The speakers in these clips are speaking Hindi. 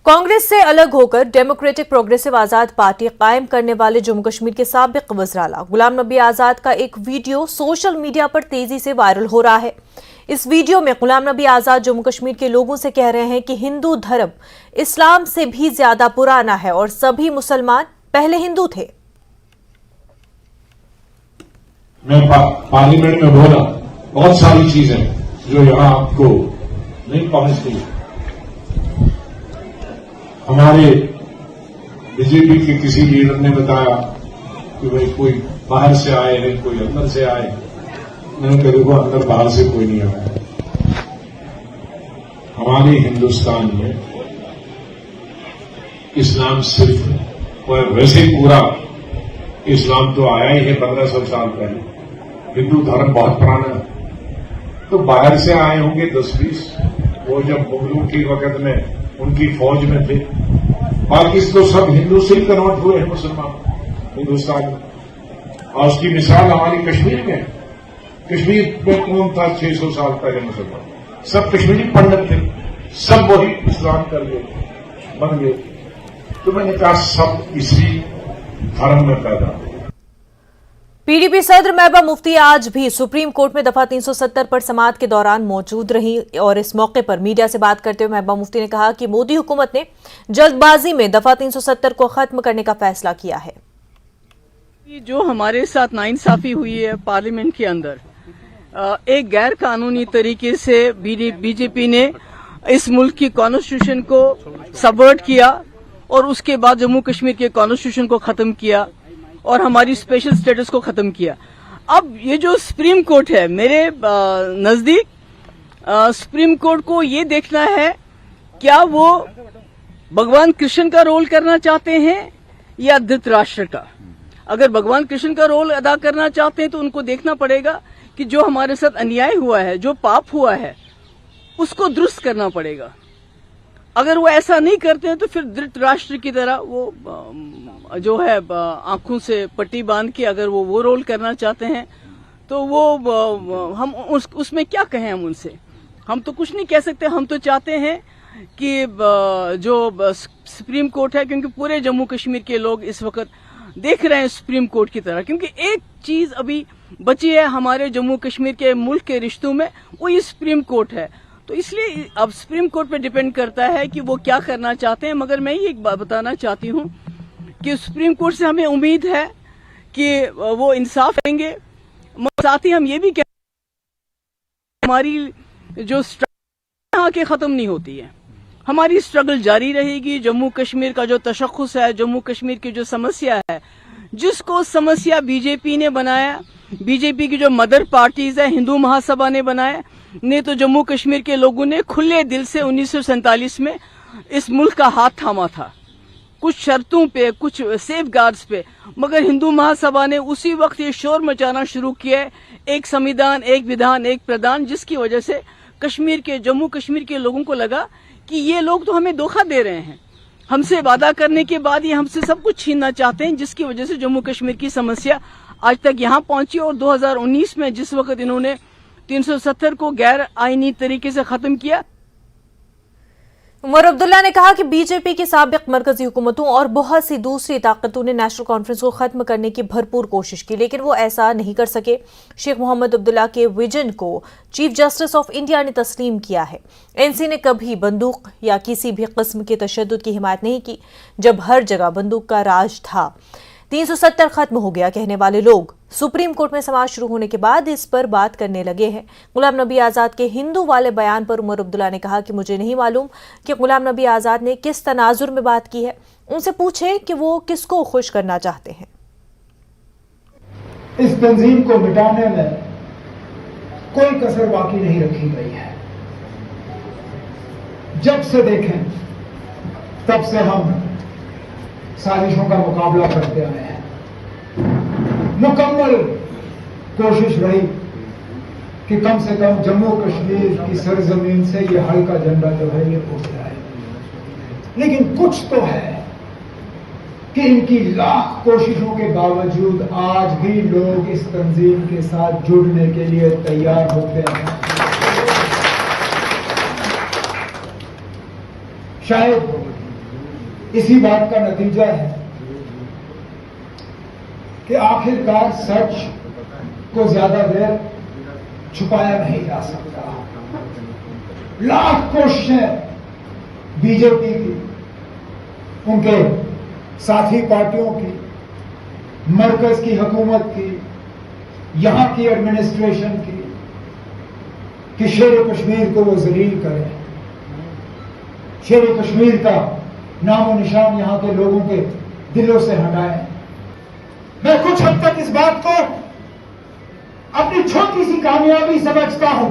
कांग्रेस से अलग होकर डेमोक्रेटिक प्रोग्रेसिव आजाद पार्टी कायम करने वाले जम्मू कश्मीर के साबिक वज़ीर-ए-आला गुलाम नबी आजाद का एक वीडियो सोशल मीडिया पर तेजी से वायरल हो रहा है। इस वीडियो में गुलाम नबी आजाद जम्मू कश्मीर के लोगों से कह रहे हैं कि हिंदू धर्म इस्लाम से भी ज्यादा पुराना है और सभी मुसलमान पहले हिंदू थे। मैं पार्लियामेंट में बोला बहुत सारी चीजें जो यहाँ आपको नहीं पहुंचती। हमारे बीजेपी के किसी लीडर ने बताया कि भाई कोई बाहर से आए हैं, कोई अंदर से आए। मैंने कहा देखो अंदर बाहर से कोई नहीं आया। हमारे हिंदुस्तान में इस्लाम सिर्फ और वैसे पूरा इस्लाम तो आया ही है 1500 साल पहले। हिंदू धर्म बहुत पुराना है। तो बाहर से आए होंगे 10-20, वो जब मुगलों के वक्त में उनकी फौज में थे। बाकी तो सब हिंदू से ही कन्वर्ट हुए हैं मुसलमान हिंदुस्तान में। और उसकी मिसाल हमारी कश्मीर में है। कश्मीर में कौन था 600 साल पहले मुसलमान? सब कश्मीरी पंडित थे, सब वही इस्लाम कर गए, बन गए। तो मैंने कहा सब इसी धर्म में पैदा हुए। पीडीपी सदर महबूबा मुफ्ती आज भी सुप्रीम कोर्ट में दफा 370 पर समाअत के दौरान मौजूद रही और इस मौके पर मीडिया से बात करते हुए महबूबा मुफ्ती ने कहा कि मोदी हुकूमत ने जल्दबाजी में दफा 370 को खत्म करने का फैसला किया है। जो हमारे साथ नाइंसाफी हुई है पार्लियामेंट के अंदर, एक गैर कानूनी तरीके से बीजेपी ने इस मुल्क की कॉन्स्टिट्यूशन को सबवर्ट किया और उसके बाद जम्मू कश्मीर के कॉन्स्टिट्यूशन को खत्म किया और हमारी स्पेशल स्टेटस को खत्म किया। अब ये जो सुप्रीम कोर्ट है, मेरे नजदीक सुप्रीम कोर्ट को ये देखना है क्या वो भगवान कृष्ण का रोल करना चाहते हैं या धृतराष्ट्र का। अगर भगवान कृष्ण का रोल अदा करना चाहते हैं तो उनको देखना पड़ेगा कि जो हमारे साथ अन्याय हुआ है, जो पाप हुआ है, उसको दुरुस्त करना पड़ेगा। अगर वो ऐसा नहीं करते हैं तो फिर धृतराष्ट्र की तरह वो जो है आंखों से पट्टी बांध के अगर वो रोल करना चाहते हैं तो वो हम उसमें क्या कहें हम उनसे। हम तो कुछ नहीं कह सकते। हम तो चाहते हैं कि जो सुप्रीम कोर्ट है, क्योंकि पूरे जम्मू कश्मीर के लोग इस वक्त देख रहे हैं सुप्रीम कोर्ट की तरह, क्योंकि एक चीज अभी बची है हमारे जम्मू कश्मीर के मुल्क के रिश्तों में, वो ये सुप्रीम कोर्ट है। तो इसलिए अब सुप्रीम कोर्ट पे डिपेंड करता है कि वो क्या करना चाहते हैं। मगर मैं ये एक बात बताना चाहती हूँ कि सुप्रीम कोर्ट से हमें उम्मीद है कि वो इंसाफ देंगे। साथ ही हम ये भी कह हमारी जो स्ट्रगल यहाँ के खत्म नहीं होती है, हमारी स्ट्रगल जारी रहेगी। जम्मू कश्मीर का जो तशख्खुस है, जम्मू कश्मीर की जो समस्या है, जिसको समस्या बीजेपी ने बनाया, बीजेपी की जो मदर पार्टीज है, हिंदू महासभा ने बनाया, ने तो जम्मू कश्मीर के लोगों ने खुले दिल से 1947 में इस मुल्क का हाथ थामा था, कुछ शर्तों पे, कुछ सेफ गार्ड्स पे। मगर हिंदू महासभा ने उसी वक्त ये शोर मचाना शुरू किया, एक संविधान, एक विधान, एक प्रधान, जिसकी वजह से कश्मीर के, जम्मू कश्मीर के लोगों को लगा कि ये लोग तो हमें धोखा दे रहे हैं, हमसे वादा करने के बाद ये हमसे सब कुछ छीनना चाहते हैं, जिसकी वजह से जम्मू कश्मीर की समस्या आज तक यहाँ पहुंची। और 2019 में जिस वक्त इन्होंने 370 को गैर आईनी तरीके से खत्म किया। उमर अब्दुल्ला ने कहा कि बीजेपी की साबिक मरकजी हुकूमतों और बहुत सी दूसरी ताकतों ने नेशनल कॉन्फ्रेंस को खत्म करने की भरपूर कोशिश की, लेकिन वो ऐसा नहीं कर सके। शेख मोहम्मद अब्दुल्ला के विजन को चीफ जस्टिस ऑफ इंडिया ने तस्लीम किया है। एनसी ने कभी बंदूक या किसी भी किस्म के तशद्दुद की हिमायत नहीं की, जब हर जगह बंदूक का राज था। 370 खत्म हो गया कहने वाले लोग सुप्रीम कोर्ट में समाअत शुरू होने के बाद इस पर बात करने लगे हैं। गुलाम नबी आजाद के हिंदू वाले बयान पर उमर अब्दुल्ला ने कहा कि मुझे नहीं मालूम कि गुलाम नबी आजाद ने किस तनाजुर में बात की है, उनसे पूछे कि वो किसको खुश करना चाहते हैं। इस तंजीम को मिटाने में कोई कसर बाकी नहीं रखी गई है। जब से देखें तब से हम साजिशों का मुकाबला करते आए हैं। मुकम्मल कोशिश रही कि कम से कम जम्मू कश्मीर की सरजमीन से ये हल्का झंडा जो है ये उठ जाए। लेकिन कुछ तो है कि इनकी लाख कोशिशों के बावजूद आज भी लोग इस तंजीम के साथ जुड़ने के लिए तैयार होते हैं। शायद इसी बात का नतीजा है कि आखिरकार सच को ज्यादा देर छुपाया नहीं जा सकता। लाख कोशिशें बीजेपी की, उनके साथी पार्टियों की, मरकज की हुकूमत की, यहां की एडमिनिस्ट्रेशन की, कि शेर कश्मीर को वो जलील करें, शेर कश्मीर का नामो निशान यहां के लोगों के दिलों से हटाएं। मैं कुछ हद तक इस बात को अपनी छोटी सी कामयाबी समझता हूं।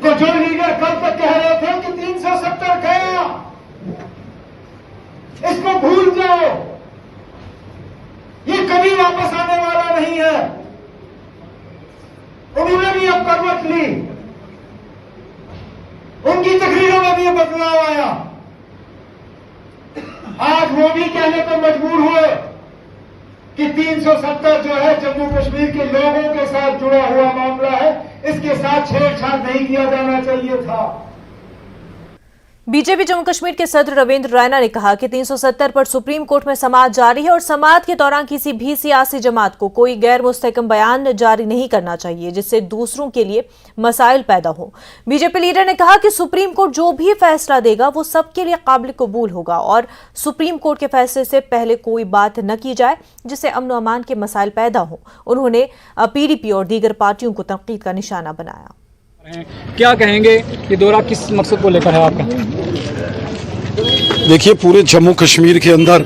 तो जो लीडर कल तक कह रहे थे कि 370 गया, इसको भूल जाओ, ये कभी वापस आने वाला नहीं है, उन्होंने भी अब करवट ली, उनकी तकरीरों में भी बदलाव आया। आज वो भी कहने पर मजबूर हुए कि 370 जो है जम्मू कश्मीर के लोगों के साथ जुड़ा हुआ मामला है, इसके साथ छेड़छाड़ नहीं किया जाना चाहिए था। बीजेपी जम्मू कश्मीर के सदर रविंद्र रैना ने कहा कि 370 पर सुप्रीम कोर्ट में समाअत जारी है और समाअत के दौरान किसी भी सियासी जमात को कोई गैर मुस्तहकम बयान जारी नहीं करना चाहिए जिससे दूसरों के लिए मसाइल पैदा हो। बीजेपी लीडर ने कहा कि सुप्रीम कोर्ट जो भी फैसला देगा वो सबके लिए काबिल कबूल होगा और सुप्रीम कोर्ट के फैसले से पहले कोई बात न की जाए जिससे अमन व अमान के मसाइल पैदा हो। उन्होंने पीडीपी और दीगर पार्टियों को तनकीद का निशाना बनाया। क्या कहेंगे, ये दौरा किस मकसद को लेकर है आपका? देखिए, पूरे जम्मू कश्मीर के अंदर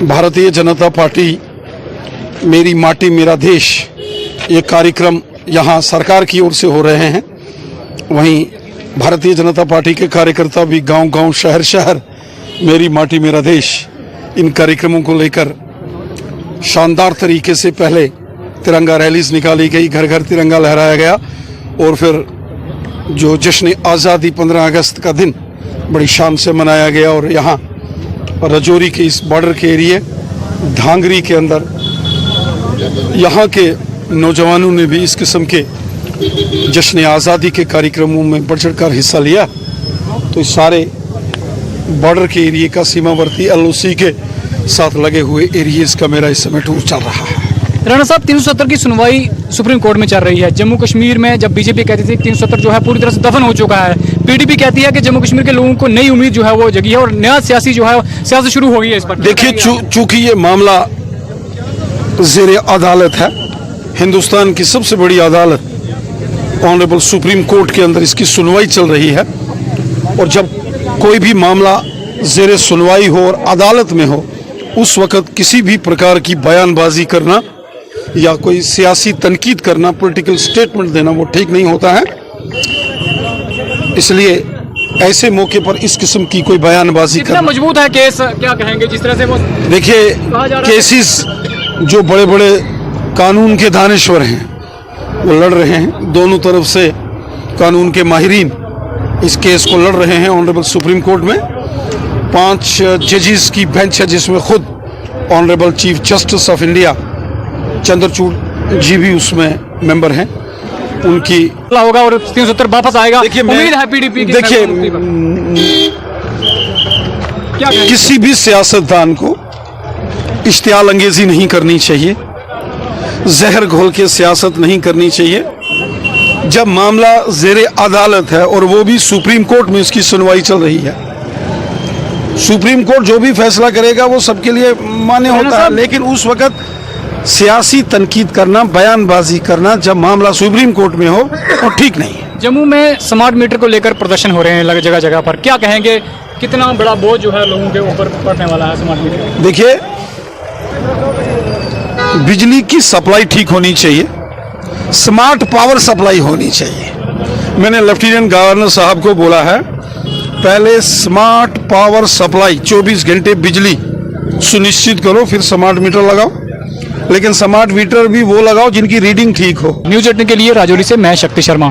भारतीय जनता पार्टी मेरी माटी मेरा देश ये कार्यक्रम यहाँ सरकार की ओर से हो रहे हैं। वहीं भारतीय जनता पार्टी के कार्यकर्ता भी गांव-गांव, शहर-शहर मेरी माटी मेरा देश इन कार्यक्रमों को लेकर शानदार तरीके से पहले तिरंगा रैलीज निकाली गई, घर घर तिरंगा लहराया गया और फिर जो जश्न आज़ादी 15 अगस्त का दिन बड़ी शान से मनाया गया। और यहाँ राजौरी के इस बॉर्डर के एरिए धांगरी के अंदर यहाँ के नौजवानों ने भी इस किस्म के जश्न आज़ादी के कार्यक्रमों में बढ़ चढ़कर हिस्सा लिया। तो इस सारे बॉर्डर के एरिए का सीमावर्ती LOC के साथ लगे हुए एरिएज का मेरा इस समय टूर चल रहा है। राणा साहब, 370 की सुनवाई सुप्रीम कोर्ट में चल रही है। जम्मू कश्मीर में जब बीजेपी कहती थी 370 जो है पूरी तरह से दफन हो चुका है, पीडीपी कहती है कि जम्मू कश्मीर के लोगों को नई उम्मीद जो है वो जगी है और नया सियासी जो है सियासत शुरू हो गई है इस पर। देखिए, चूंकि ये मामला ज़ेरे अदालत है, हिंदुस्तान की सबसे बड़ी अदालत ऑनरेबल सुप्रीम कोर्ट के अंदर इसकी सुनवाई चल रही है और जब कोई भी मामला ज़ेरे सुनवाई हो और अदालत में हो उस वक़्त किसी भी प्रकार की बयानबाजी करना या कोई सियासी तनकीद करना, पॉलिटिकल स्टेटमेंट देना वो ठीक नहीं होता है। इसलिए ऐसे मौके पर इस किस्म की कोई बयानबाजी कितना मजबूत है केस, क्या कहेंगे जिस तरह से वो? देखिए, केसेस जो बड़े बड़े कानून के दानिश्वर हैं वो लड़ रहे हैं, दोनों तरफ से कानून के माहिरीन इस केस को लड़ रहे हैं ऑनरेबल सुप्रीम कोर्ट में। 5 जजेस की बेंच है जिसमें खुद honourable chief justice of India Chandrachud ji भी उसमें मेंबर हैं। उनकी होगा और 370 वापस आएगा। देखिए, उम्मीद है पीडीपी की। देखिए, क्या किसी भी सियासतदान को इश्तियाल अंगेजी नहीं करनी चाहिए, जहर घोल के सियासत नहीं करनी चाहिए। जब मामला ज़ेरे अदालत है और वो भी सुप्रीम कोर्ट में इसकी सुनवाई चल रही है, सुप्रीम कोर्ट जो भी फैसला करेगा वो सबके लिए मान्य होता है, लेकिन उस वक्त सियासी तनकीद करना, बयानबाजी करना जब मामला सुप्रीम कोर्ट में हो और ठीक नहीं है। जम्मू में स्मार्ट मीटर को लेकर प्रदर्शन हो रहे हैं जगह जगह पर, क्या कहेंगे, कितना बड़ा बोझ जो है लोगों के ऊपर पड़ने वाला है स्मार्ट मीटर? देखिए, बिजली की सप्लाई ठीक होनी चाहिए, स्मार्ट पावर सप्लाई होनी चाहिए। मैंने लेफ्टिनेंट गवर्नर साहब को बोला है पहले स्मार्ट पावर सप्लाई 24 घंटे बिजली सुनिश्चित करो, फिर स्मार्ट मीटर लगाओ, लेकिन स्मार्ट मीटर भी वो लगाओ जिनकी रीडिंग ठीक हो। न्यूज 18 के लिए राजौरी से मैं शक्ति शर्मा।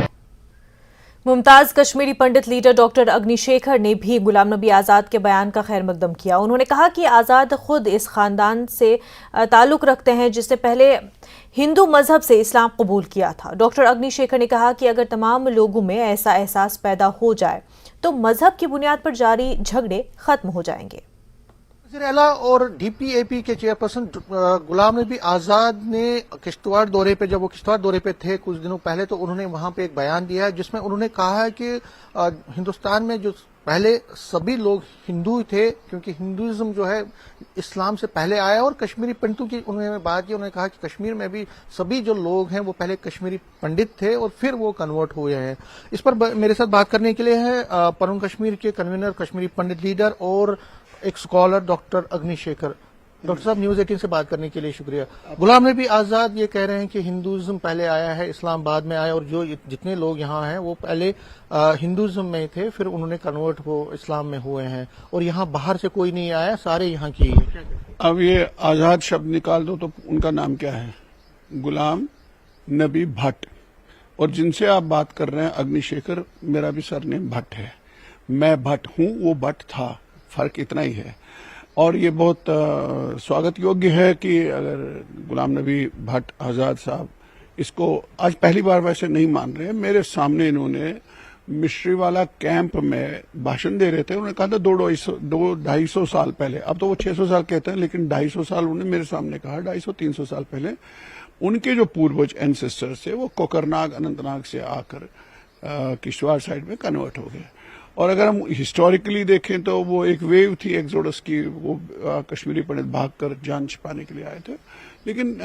मुमताज कश्मीरी पंडित लीडर डॉक्टर अग्निशेखर ने भी गुलाम नबी आज़ाद के बयान का खैर मकदम किया। उन्होंने कहा कि आज़ाद खुद इस खानदान से ताल्लुक रखते हैं जिसने पहले हिंदू मजहब से इस्लाम कबूल किया था। डॉक्टर अग्निशेखर ने कहा कि अगर तमाम लोगों में ऐसा एहसास पैदा हो जाए तो मजहब की बुनियाद पर जारी झगड़े खत्म हो जाएंगे। वज़ीर आला और डीपीएपी के चेयरपर्सन गुलाम नबी आजाद ने किश्तवाड़ दौरे पे, जब वो किश्तवाड़ दौरे पे थे कुछ दिनों पहले, तो उन्होंने वहां पे एक बयान दिया है जिसमें उन्होंने कहा है कि हिंदुस्तान में जो पहले सभी लोग हिंदू थे, क्योंकि हिंदुइज्म जो है इस्लाम से पहले आया, और कश्मीरी पंडितों की उन्होंने बात की। उन्होंने कहा कि कश्मीर में भी सभी जो लोग हैं वो पहले कश्मीरी पंडित थे और फिर वो कन्वर्ट हुए हैं। इस पर मेरे साथ बात करने के लिए है परम कश्मीर के कन्वीनर, कश्मीरी पंडित लीडर और एक स्कॉलर डॉक्टर अग्निशेखर। डॉक्टर साहब, न्यूज 18 से बात करने के लिए शुक्रिया। गुलाम नबी आजाद ये कह रहे हैं कि हिंदुइज्म पहले आया है, इस्लाम बाद में आया, और जो जितने लोग यहाँ हैं वो पहले हिंदुइज्म में थे, फिर उन्होंने कन्वर्ट हो इस्लाम में हुए हैं, और यहाँ बाहर से कोई नहीं आया, सारे यहाँ की हैं। अब ये आजाद शब्द निकाल दो तो उनका नाम क्या है? गुलाम नबी भट्ट। और जिनसे आप बात कर रहे हैं अग्निशेखर, मेरा भी सरनेम भट्ट है। मैं भट्ट हूं, वो भट्ट था, फर्क इतना ही है। और ये बहुत स्वागत योग्य है कि अगर गुलाम नबी भट्ट आजाद साहब इसको आज पहली बार वैसे नहीं मान रहे हैं। मेरे सामने इन्होंने मिस्ट्री वाला कैंप में भाषण दे रहे थे। उन्होंने कहा था 250 साल पहले, अब तो वो 600 साल कहते हैं, लेकिन 250 साल उन्होंने मेरे सामने कहा, 250-300 साल पहले उनके जो पूर्वज एंसेस्टर्स थे वो कोकरनाग, अनंतनाग से आकर किश्तवाड़ साइड में कन्वर्ट हो गए। और अगर हम हिस्टोरिकली देखें तो वो एक वेव थी एक्सोडस की, वो कश्मीरी पंडित भागकर जान छिपाने के लिए आए थे। लेकिन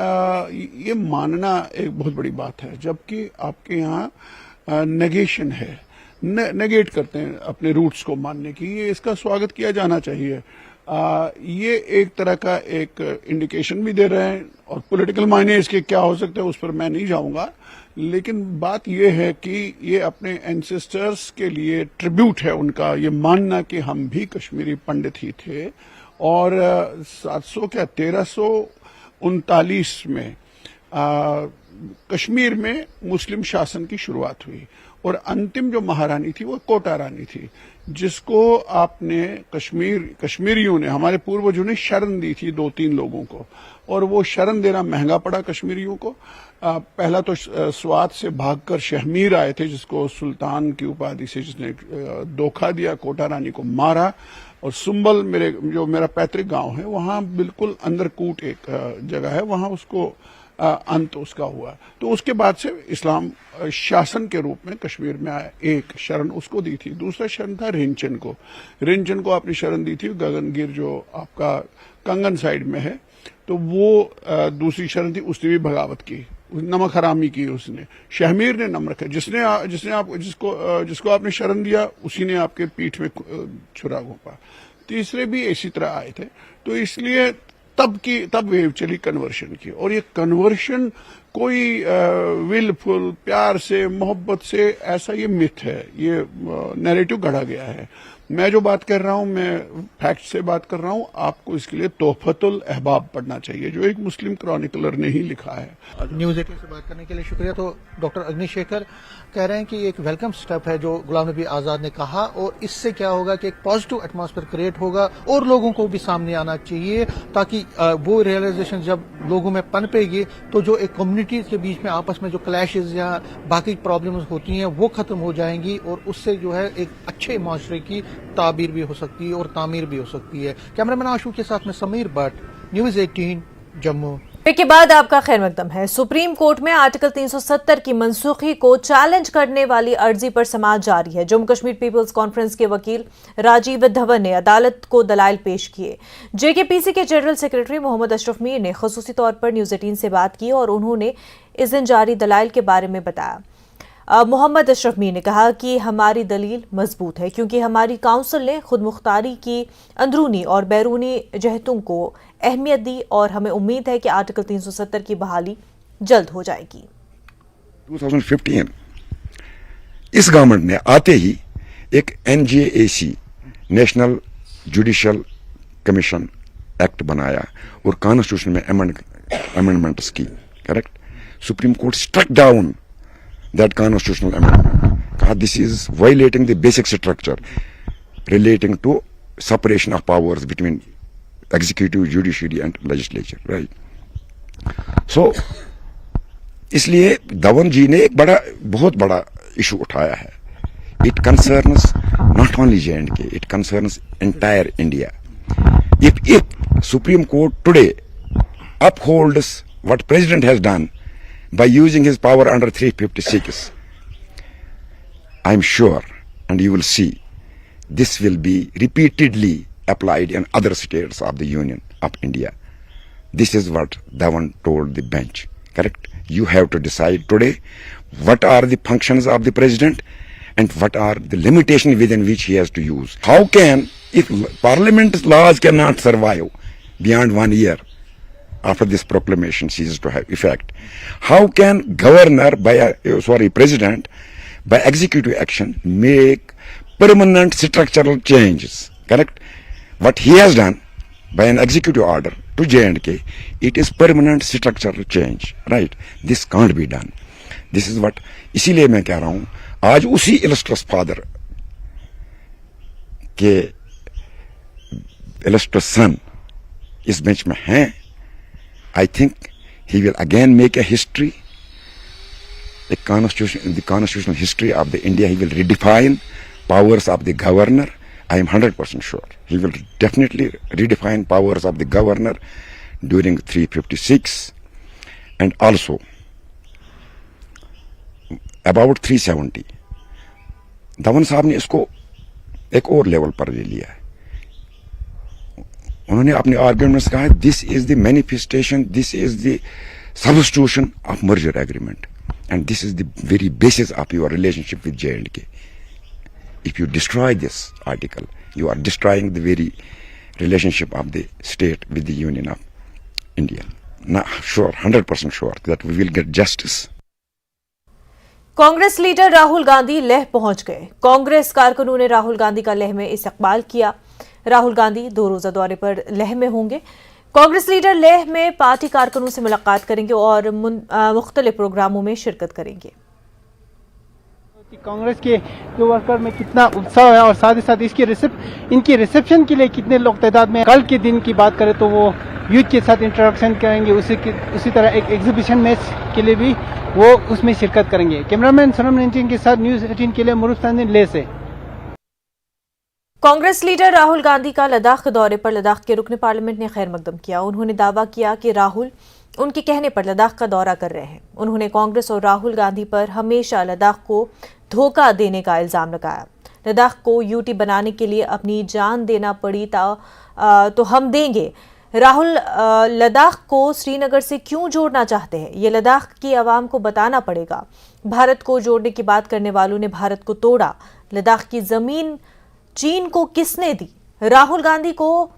ये मानना एक बहुत बड़ी बात है, जबकि आपके यहाँ नेगेशन है, नेगेट करते हैं अपने रूट्स को मानने की। ये इसका स्वागत किया जाना चाहिए। ये एक तरह का एक इंडिकेशन भी दे रहे हैं, और पॉलिटिकल मायने इसके क्या हो सकते हैं उस पर मैं नहीं जाऊंगा। लेकिन बात यह है कि ये अपने एंसेस्टर्स के लिए ट्रिब्यूट है उनका, ये मानना कि हम भी कश्मीरी पंडित ही थे। और 1339 में कश्मीर में मुस्लिम शासन की शुरुआत हुई, और अंतिम जो महारानी थी वो कोटा रानी थी, जिसको आपने कश्मीरियों ने, हमारे पूर्वजों ने शरण दी थी 2-3 लोगों को, और वो शरण देना महंगा पड़ा कश्मीरियों को। पहला तो स्वात से भागकर शहमीर आए थे, जिसको सुल्तान की उपाधि से जिसने धोखा दिया, कोटा रानी को मारा। और सुंबल मेरा पैतृक गांव है, वहां बिल्कुल अंदरकूट एक जगह है, वहां उसको अंत उसका हुआ। तो उसके बाद से इस्लाम शासन के रूप में कश्मीर में आया। एक शरण उसको दी थी। दूसरा शरण था रिंचन को आपने शरण दी थी, गगनगिर जो आपका कंगन साइड में है, तो वो दूसरी शरण थी, उसने भी बगावत की, नमक हरामी की उसने। शहमीर ने नम रखा, जिसको आपने शरण दिया उसी ने आपके पीठ में छुरा घोंपा। तीसरे भी इसी तरह आए थे। तो इसलिए तब वेव चली कन्वर्शन की, और ये कन्वर्शन कोई विलफुल प्यार से, मोहब्बत से, ऐसा ये मिथ है, ये नैरेटिव गढ़ा गया है। मैं जो बात कर रहा हूं, मैं फैक्ट से बात कर रहा हूं। आपको इसके लिए तोहफतुल अहबाब पढ़ना चाहिए, जो एक मुस्लिम क्रॉनिकलर ने ही लिखा है। न्यूज 18 से बात करने के लिए शुक्रिया। तो डॉक्टर अग्निशेखर कह रहे हैं कि एक वेलकम स्टेप है जो गुलाम नबी आजाद ने कहा, और इससे क्या होगा कि एक पॉजिटिव एटमॉस्फेयर क्रिएट होगा, और लोगों को भी सामने आना चाहिए, ताकि वो रियलाइजेशन जब लोगों में पनपेगी तो जो एक कम्युनिटीज के बीच में आपस में जो क्लैशेज या बाकी प्रॉब्लम्स होती हैं वो खत्म हो जाएंगी, और उससे जो है एक अच्छे माशरे की ताबीर भी हो सकती है और तामीर भी हो सकती है। कैमरामैन आशू के साथ में समीर भट्ट, न्यूज 18, जम्मू। के बाद आपका खैर मकदम है। सुप्रीम कोर्ट में आर्टिकल 370 की मनसूखी को चैलेंज करने वाली अर्जी पर समाअत जारी है। जम्मू कश्मीर पीपल्स कॉन्फ्रेंस के वकील राजीव धवन ने अदालत को दलाइल पेश किए। जेकेपीसी के जनरल सेक्रेटरी मोहम्मद अशरफ मीर ने खसूसी तौर पर न्यूज 18 से बात की, और उन्होंने इस दिन जारी दलाइल के बारे में बताया। मोहम्मद अशरफ मीर ने कहा कि हमारी दलील मजबूत है, क्योंकि हमारी काउंसिल ने खुद मुख्तारी की अंदरूनी और बैरूनी जहतों को अहमियत दी, और हमें उम्मीद है कि आर्टिकल 370 की बहाली जल्द हो जाएगी। 2015 इस गवर्नमेंट ने आते ही एक NJAC national judicial commission act बनाया और कॉन्स्टिट्यूशन में अमेंडमेंट्स की। Correct? Supreme court struck down that constitutional amendment कहा this is violating the basic structure relating to separation of powers between executive, judiciary and legislature, right? So इसलिए धवन जी ने एक बहुत बड़ा इशू उठाया है. It concerns not only J&K, it concerns entire India. If Supreme Court today upholds what President has done by using his power under 356, I'm sure, and you will see, this will be repeatedly applied in other states of the Union of India. This is what Dhawan told the bench. Correct? You have to decide today what are the functions of the president and what are the limitations within which he has to use. How can, if parliament's laws cannot survive beyond 1 year after this proclamation ceases to have effect, how can president by executive action make permanent structural changes? Correct? What he has done by an executive order to J&K, it is permanent structural change, right? This can't be done. This is what, इसीलिए मैं कह रहा हूं, आज उसी illustrious father के illustrious son इस बेंच में हैं. I think he will again make a history, the constitutional history of the India. He will redefine powers of the governor. I am 100% sure he will definitely redefine powers of the governor during 356, and also about 370. Dhawan साहब ने इसको एक और लेवल पर ले लिया है. उन्होंने अपने आर्ग्यूमेंट्स कहा this is the manifestation, this is the substitution of merger agreement, and this is the very basis of your relationship with J&K. If you destroy this article, you are destroying the very relationship of the state with the Union of India. Now, sure, 100% sure that we will get justice. Congress leader Rahul Gandhi Leh पहुंच गए. कांग्रेस कारकुनों ने राहुल गांधी का लेह में इस्तकबाल किया. राहुल गांधी 2 रोजा दौरे पर लेह में होंगे. कांग्रेस लीडर लेह में पार्टी कारकुनों से मुलाकात करेंगे और मुख्तलिफ प्रोग्रामों में शिरकत करेंगे. कांग्रेस के जो वर्कर में कितना उत्साह है और साथ ही साथ इनकी रिसेप्शन के लिए कितने लोग तादाद में. कल के दिन की बात करें तो वो यूथ के साथ इंटरेक्शन करेंगे, उसी तरह एक एग्जीबिशन मैच के लिए भी वो उसमें शिरकत करेंगे. कैमरामैन सनम नंजीन के साथ न्यूज़ 18 के लिए मुरुस्तानी ले से. कांग्रेस लीडर राहुल गांधी का लद्दाख के दौरे पर लद्दाख के रुकन पार्लियामेंट ने खैर मकदम किया. उन्होंने दावा किया कि राहुल उनके कहने पर लद्दाख का दौरा कर रहे हैं. उन्होंने कांग्रेस और राहुल गांधी पर हमेशा लद्दाख को धोखा देने का इल्जाम लगाया. लद्दाख को यूटी बनाने के लिए अपनी जान देना पड़ी तो हम देंगे. राहुल लद्दाख को श्रीनगर से क्यों जोड़ना चाहते हैं, ये लद्दाख की आवाम को बताना पड़ेगा. भारत को जोड़ने की बात करने वालों ने भारत को तोड़ा. लद्दाख की जमीन चीन को किसने दी? राहुल गांधी को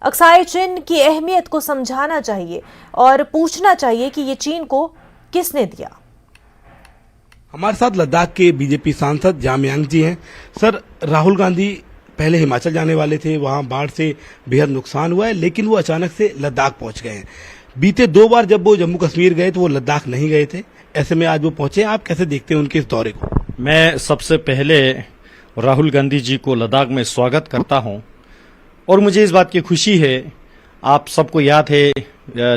अक्साई चीन की अहमियत को समझाना चाहिए और पूछना चाहिए कि ये चीन को किसने दिया. हमारे साथ लद्दाख के बीजेपी सांसद जामयांग जी हैं. सर, राहुल गांधी पहले हिमाचल जाने वाले थे, वहां बाढ़ से बेहद नुकसान हुआ है, लेकिन वो अचानक से लद्दाख पहुंच गए हैं. बीते 2 बार जब वो जम्मू कश्मीर गए तो वो लद्दाख नहीं गए थे. ऐसे में आज वो पहुंचे. आप कैसे देखते हैं उनके इस दौरे को? मैं सबसे पहले राहुल गांधी जी को लद्दाख में स्वागत करता हूं और मुझे इस बात की खुशी है, आप सबको याद है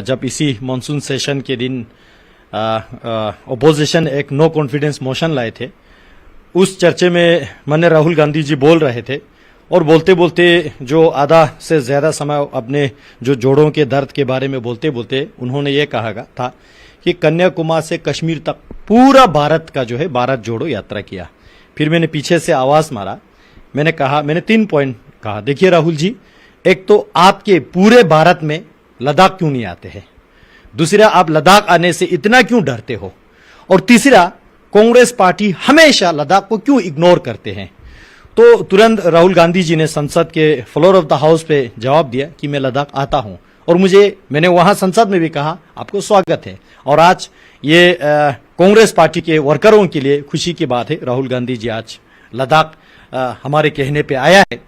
जब इसी मॉनसून सेशन के दिन अपोजिशन एक नो कॉन्फिडेंस मोशन लाए थे, उस चर्चे में माननीय राहुल गांधी जी बोल रहे थे और बोलते बोलते जो आधा से ज्यादा समय अपने जो जोड़ों के दर्द के बारे में बोलते बोलते उन्होंने ये कहा था कि कन्याकुमारी से कश्मीर तक पूरा भारत का जो है भारत जोड़ो यात्रा किया. फिर मैंने पीछे से आवाज मारा, मैंने 3 पॉइंट कहा. देखिए राहुल जी, एक तो आपके पूरे भारत में लद्दाख क्यों नहीं आते हैं, दूसरा आप लद्दाख आने से इतना क्यों डरते हो, और तीसरा कांग्रेस पार्टी हमेशा लद्दाख को क्यों इग्नोर करते हैं. तो तुरंत राहुल गांधी जी ने संसद के फ्लोर ऑफ द हाउस पे जवाब दिया कि मैं लद्दाख आता हूं और मैंने वहां संसद में भी कहा आपको स्वागत है. और आज ये कांग्रेस पार्टी के वर्करों के लिए खुशी की बात है, राहुल गांधी जी आज लद्दाख हमारे कहने पे आया है.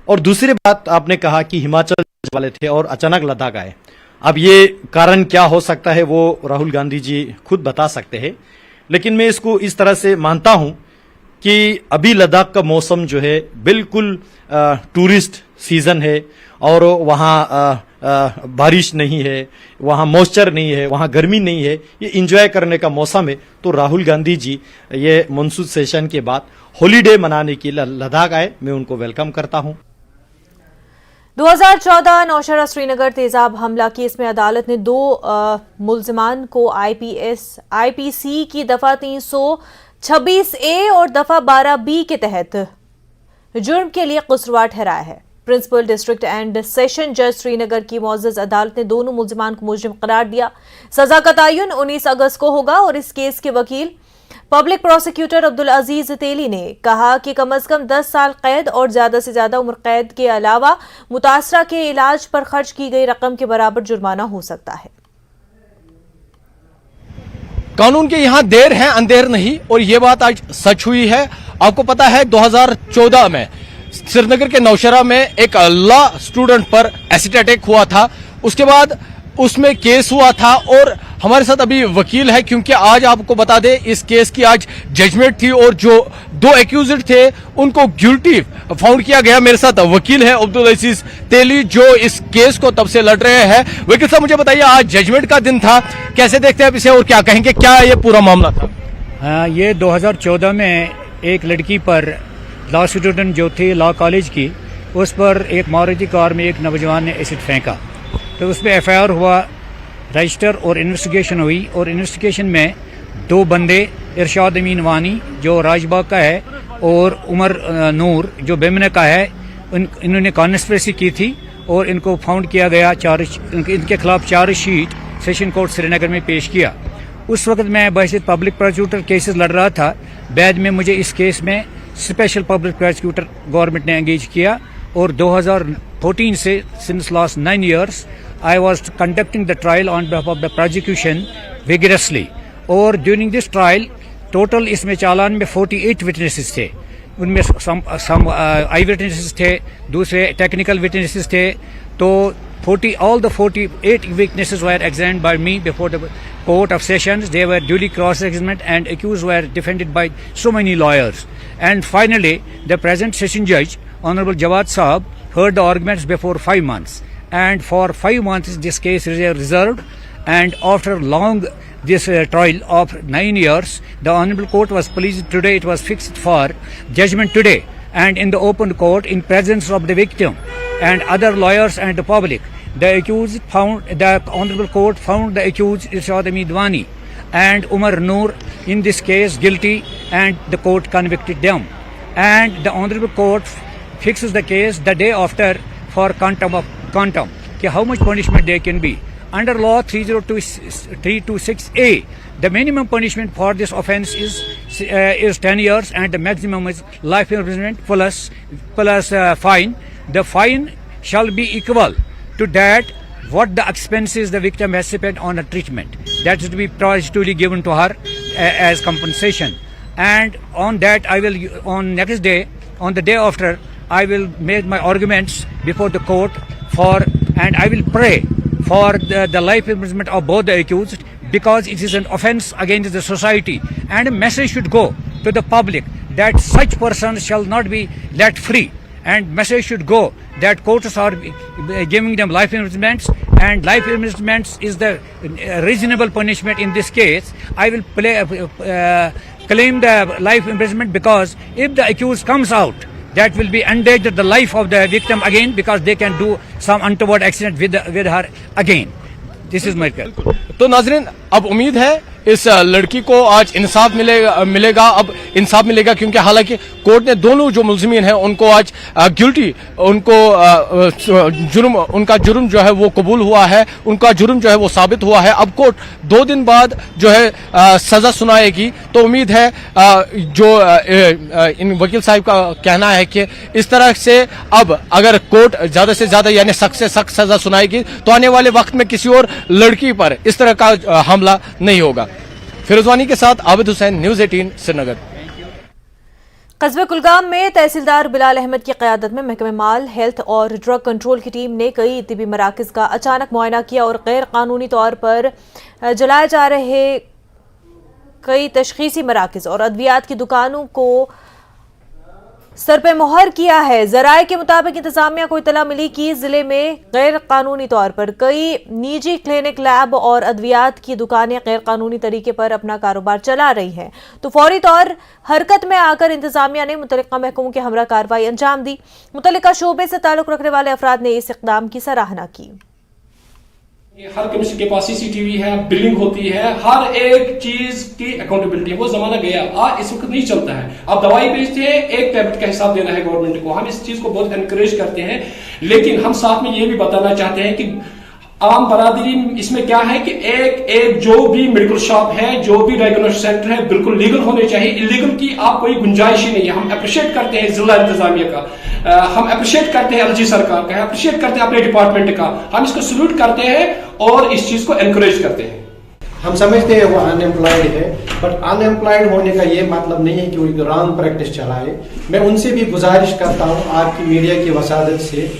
और दूसरी बात आपने कहा कि हिमाचल वाले थे और अचानक लद्दाख आए. अब ये कारण क्या हो सकता है वो राहुल गांधी जी खुद बता सकते हैं, लेकिन मैं इसको इस तरह से मानता हूं कि अभी लद्दाख का मौसम जो है बिल्कुल टूरिस्ट सीजन है और वहाँ बारिश नहीं है, वहाँ मॉइस्चर नहीं है, वहाँ गर्मी नहीं है, ये एंजॉय करने का मौसम है। तो राहुल गांधी जी ये मानसून सेशन के बाद हॉलीडे मनाने के लिए लद्दाख आए, मैं उनको वेलकम करता हूँ। 2014 नौशहरा श्रीनगर तेजाब हमला केस में अदालत ने 2 मुल्जिमान को आईपीसी की दफा 326A और दफा 12B के तहत जुर्म के लिए कसूरवार ठहराया है। प्रिंसिपल डिस्ट्रिक्ट एंड सेशन जज श्रीनगर की मुअज़्ज़ज़ अदालत ने दोनों मुल्जिमान को मुजरिम करार दिया। सजा का तयन 19 अगस्त को होगा और इस केस के वकील पब्लिक प्रोसिक्यूटर अब्दुल अजीज तेली ने कहा कि कम अज कम 10 साल कैद और ज्यादा से ज्यादा उम्र कैद के अलावा मुतासरा के इलाज पर खर्च की गई रकम के बराबर जुर्माना हो सकता है। कानून के यहाँ देर है अंधेर नहीं, और ये बात आज सच हुई है। आपको पता है 2014 में श्रीनगर के नौशहरा में एक लॉ स्टूडेंट पर एसिड अटैक हुआ था, उसके बाद उसमें केस हुआ था। और हमारे साथ अभी वकील है, क्योंकि आज आपको बता दें इस केस की आज जजमेंट थी और जो 2 एक्यूज्ड थे उनको गिल्टी फाउंड किया गया। मेरे साथ वकील है अब्दुल अजीज तेली जो इस केस को तब से लड़ रहे हैं। वकील साहब मुझे बताइए, आज जजमेंट का दिन था, कैसे देखते हैं आप इसे और क्या कहेंगे, क्या ये पूरा मामला था? हाँ, ये 2014 में एक लड़की पर लॉ स्टूडेंट जो थी लॉ कॉलेज की, उस पर एक मारुति कार में एक नौजवान ने एसिड फेंका, तो उस पर FIR हुआ, रजिस्टर और इन्वेस्टिगेशन हुई। और इन्वेस्टिगेशन में 2 बंदे इरशाद अमीन वानी जो राजबाग का है और उमर नूर जो बेमने का है, इन्होंने कॉन्स्पिरेसी की थी और इनको फाउंड किया गया। इनके खिलाफ चार्जशीट सेशन कोर्ट श्रीनगर में पेश किया। उस वक्त मैं बहसीत पब्लिक प्रोसिक्यूटर केसेस लड़ रहा था। बाद में मुझे इस केस में स्पेशल पब्लिक प्रोसिक्यूटर गवर्नमेंट ने एंगेज किया और 2014 से since last 9 years I was conducting the trial on behalf of the prosecution vigorously. और ड्यूरिंग दिस ट्रायल टोटल इसमें चालान में 48 विटनेसेस थे, उनमें सम आई विटनेसेस थे, दूसरे टेक्निकल विटनेसेस थे। तो all the 48 witnesses were examined by me before the court of sessions. They were duly cross-examined and accused were defended by so many lawyers. And finally, the present session judge, Honorable Jawad Saab, heard the arguments before 5 months. And for 5 months this case is reserved, and after long this trial of 9 years, the Honorable Court was pleased today, it was fixed for judgment today, and in the open court in presence of the victim and other lawyers and the public, the Honorable Court found the accused Irshad Amin Wani and Umar Noor in this case guilty, and the court convicted them. And the Honorable Court fixes the case the day after for quantum, how much punishment they can be. Under law 326A, the minimum punishment for this offence is 10 years and the maximum is life imprisonment plus fine. The fine shall be equal to that what the expenses the victim has spent on a treatment. That is to be positively given to her as compensation. And on that I will, on next day, on the day after, I will make my arguments before the court and I will pray for the life imprisonment of both the accused, because it is an offence against the society, and a message should go to the public that such persons shall not be let free, and message should go that courts are giving them life imprisonments, and life imprisonments is the reasonable punishment in this case. I will claim the life imprisonment, because if the accused comes out, that will be endanger the life of the victim again, because they can do some untoward accident with her again. This is my case. तो नाजरीन, अब उम्मीद है इस लड़की को आज इंसाफ मिलेगा। अब इंसाफ मिलेगा क्योंकि हालांकि कोर्ट ने दोनों जो मुल्जिमीन हैं उनको आज गिल्टी, उनका जुर्म जो है वो कबूल हुआ है, उनका जुर्म जो है वो साबित हुआ है। अब कोर्ट 2 दिन बाद जो है सजा सुनाएगी। तो उम्मीद है जो इन वकील साहब का कहना है कि इस तरह से अब अगर कोर्ट ज्यादा से ज्यादा यानी सख्त से सख्त सजा सुनाएगी तो आने वाले वक्त में किसी और लड़की पर इस तरह का हमला नहीं होगा। फिरोजवानी के साथ आबिद हुसैन, न्यूज़ 18 श्रीनगर। कस्बे कुलगाम में तहसीलदार बिलाल अहमद की क़यादत में महकमे माल, हेल्थ और ड्रग कंट्रोल की टीम ने कई तिबी मराकज़ का अचानक मुआयना किया और गैर कानूनी तौर पर जलाए जा रहे कई तशखीसी मराकज और अद्वियात की दुकानों को सर पे मोहर किया है। जराये के मुताबिक इंतजामिया को इतला मिली कि जिले में गैर कानूनी तौर पर कई निजी क्लिनिक, लैब और अद्वियात की दुकानें गैर कानूनी तरीके पर अपना कारोबार चला रही हैं, तो फौरी तौर हरकत में आकर इंतजामिया ने मुतल्लिका महकमों के हमरा कार्रवाई अंजाम दी। मुतल्लिका शोबे से ताल्लुक रखने वाले अफराद ने इस इक़दाम की सराहना की। हर कमिश्नर के पास सीसीटीवी है, बिलिंग होती है, हर एक चीज की अकाउंटेबिलिटी है। वो जमाना गया, इस वक्त नहीं चलता है। आप दवाई बेचते हैं, एक टैबलेट का हिसाब देना है गवर्नमेंट को। हम इस चीज को बहुत एनकरेज करते हैं, लेकिन हम साथ में ये भी बताना चाहते हैं कि आम बरादरी इसमें क्या है कि एक जो भी मेडिकल शॉप है, जो भी डायग्नोस्टिक सेंटर है, बिल्कुल लीगल होने चाहिए। इलीगल की आप कोई गुंजाइश ही नहीं है। हम अप्रिशिएट करते हैं जिला इंतजामिया का, हम अप्रिशिएट करते हैं एलजी सरकार का, अप्रिशिएट करते हैं अपने डिपार्टमेंट का। हम इसको सल्यूट करते हैं और इस चीज को एनकरेज करते हैं। हम समझते हैं वो अनएम्प्लॉयड है, बट अनएम्प्लॉयड होने का ये मतलब नहीं है कि वो रॉन्ग प्रैक्टिस चलाए। मैं उनसे भी गुजारिश करता हूँ आपकी मीडिया की वसादत से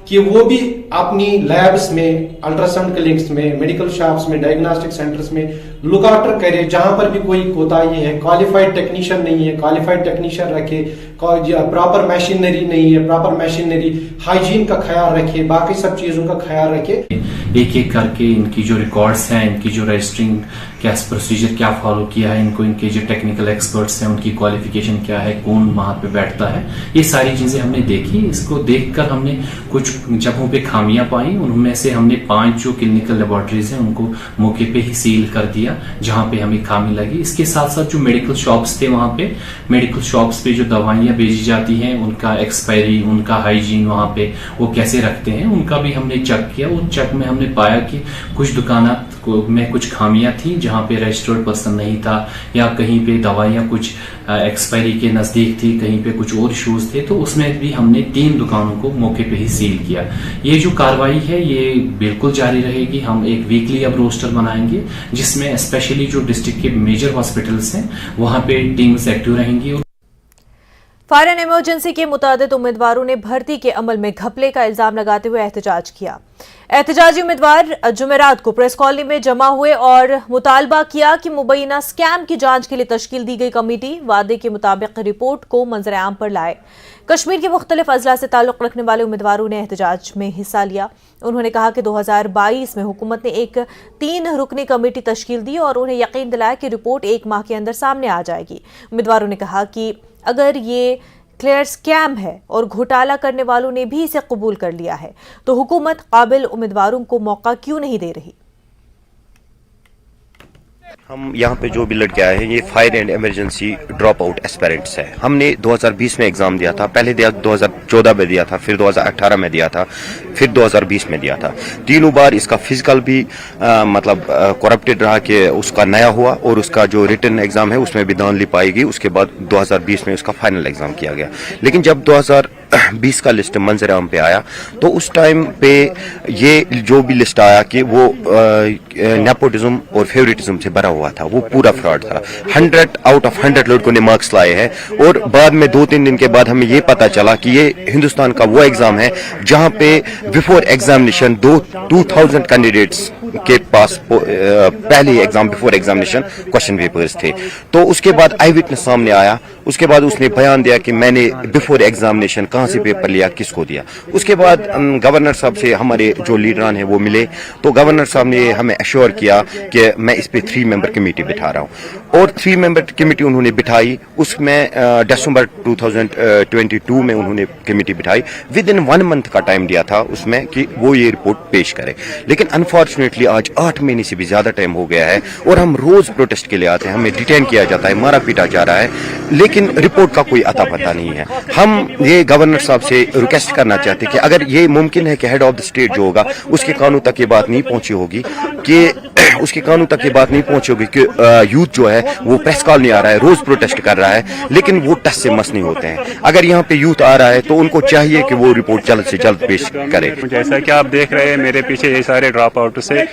कि वो भी अपनी लैब्स में, अल्ट्रासाउंड क्लिनिक्स में, मेडिकल शॉप्स में, डायग्नोस्टिक सेंटर्स में लुक आफ्टर करे। जहां पर भी कोई कोताही है, क्वालिफाइड टेक्नीशियन नहीं है, क्वालिफाइड टेक्नीशियन रखे, प्रॉपर मशीनरी नहीं है, प्रॉपर मशीनरी, हाइजीन का ख्याल रखे, बाकी सब चीजों का ख्याल रखे। एक एक करके इनकी जो रिकॉर्ड्स हैं, इनकी जो रजिस्टरिंग क्या प्रोसीजर क्या फॉलो किया है, इनको इनके जो टेक्निकल एक्सपर्ट्स हैं उनकी क्वालिफिकेशन क्या है, कौन वहां पे बैठता है, ये सारी चीजें हमने देखी। इसको देखकर हमने कुछ जगहों पे खामियां पाई। उनमें से हमने 5 जो क्लिनिकल लेबोरेटरीज हैं उनको मौके पे ही सील कर दिया जहां पे हमें खामी लगी। इसके साथ साथ जो मेडिकल शॉप्स थे, वहां पे मेडिकल शॉप्स पे जो दवाइयां बेची जाती हैं, उनका एक्सपायरी, उनका हाइजीन वहां पे वो कैसे रखते हैं, उनका भी हमने चेक किया। उन चेक में हमने पाया कि कुछ दुकानात में कुछ खामियां थी जहां पे रजिस्टर्ड पर्सन नहीं था, या कहीं पे दवाइयां कुछ एक्सपायरी के नजदीक थी, कहीं पे कुछ और इश्यूज थे, तो उसमें भी हमने 3 दुकानों को मौके पे ही सील किया। ये जो कार्रवाई है ये बिल्कुल जारी रहेगी। हम एक वीकली अब रोस्टर बनाएंगे जिसमें स्पेशली जो डिस्ट्रिक्ट के मेजर हॉस्पिटल्स हैं वहां पे टीम्स एक्टिव रहेंगी। फायर एंड इमरजेंसी के मुतादिद उम्मीदवारों ने भर्ती के अमल में घपले का इल्जाम लगाते हुए एहतजाज किया। एहतजाजी उम्मीदवार जुमेरात को प्रेस कॉलोनी में जमा हुए और मुतालबा किया कि मुबैना स्कैम की जांच के लिए तश्कील दी गई कमेटी वादे के मुताबिक रिपोर्ट को मंजर आम पर लाए। कश्मीर के मुख्तलिफ अजला से ताल्लुक रखने वाले उम्मीदवारों ने एहतजाज में हिस्सा लिया। उन्होंने कहा कि 2022 में हुकूमत ने एक 3 रुकनी कमेटी तश्कील दी और उन्हें यकीन दिलाया कि रिपोर्ट 1 माह के अंदर सामने आ जाएगी। उम्मीदवारों ने कहा कि अगर ये क्लियर स्कैम है और घोटाला करने वालों ने भी इसे कबूल कर लिया है, तो हुकूमत काबिल उम्मीदवारों को मौका क्यों नहीं दे रही। हम यहाँ पे जो भी लड़के आए हैं ये fire and emergency drop out aspirants है। हमने 2020 में एग्जाम दिया था, पहले 2014 में दिया था, फिर 2018 में दिया था, फिर 2020 में दिया था। तीनों बार इसका फिजिकल भी मतलब करप्टेड रहा कि उसका नया हुआ, और उसका जो रिटन एग्जाम है उसमें भी धांधली पाएगी। उसके बाद 2020 में उसका फाइनल एग्जाम किया गया। लेकिन जब 2020 का लिस्ट मंजर आम पे आया तो उस टाइम पे ये जो भी लिस्ट आया कि वो नेपोटिज्म और फेवरेटिज्म से भरा हुआ था, वो पूरा फ्रॉड था। 100 आउट ऑफ 100 लड़कों ने मार्क्स लाए हैं, और बाद में 2-3 दिन के बाद हमें ये पता चला कि ये हिंदुस्तान का वो एग्जाम है जहां पे बिफोर एग्जामिनेशन 2000 कैंडिडेट्स के पास पहले exam before examination question papers थे। तो उसके बाद आई विटनेस सामने आया, उसके बाद उसने बयान दिया कि मैंने बिफोर एग्जामिनेशन कहां से पेपर लिया, किसको दिया। उसके बाद गवर्नर साहब से हमारे जो लीडरान हैं वो मिले, तो गवर्नर साहब ने हमें एश्योर किया कि मैं इस पे 3 मेंबर कमेटी बिठा रहा हूं, और 3 मेंबर कमेटी उन्होंने बिठाई। उसमें दिसंबर 2022 में उन्होंने कमेटी बिठाई। विद इन 1 मंथ का टाइम दिया था उसमें कि वो ये रिपोर्ट पेश करे। लेकिन अनफॉर्चुनेटली आज 8 महीने से भी ज्यादा टाइम हो गया है, और हम रोज प्रोटेस्ट के लिए आते हैं, हमें डिटेन किया जाता है, मारा पीटा जा रहा है, लेकिन रिपोर्ट का कोई अता पता नहीं है। हम ये गवर्नर साहब से रिक्वेस्ट करना चाहते हैं कि अगर ये मुमकिन है कि हेड ऑफ द स्टेट जो होगा उसके कानून तक ये बात नहीं पहुंची होगी कि उसके कानून तक ये बात नहीं पहुंची होगी कि यूथ जो है वो प्रेस कॉल नहीं आ रहा है, रोज प्रोटेस्ट कर रहा है, लेकिन वो टस से मस नहीं होते हैं। अगर यहाँ पे यूथ आ रहा है तो उनको चाहिए कि वो रिपोर्ट जल्द से जल्द पेश करे। जैसा कि आप देख रहे हैं मेरे पीछे ये सारे ड्रॉप आउट से,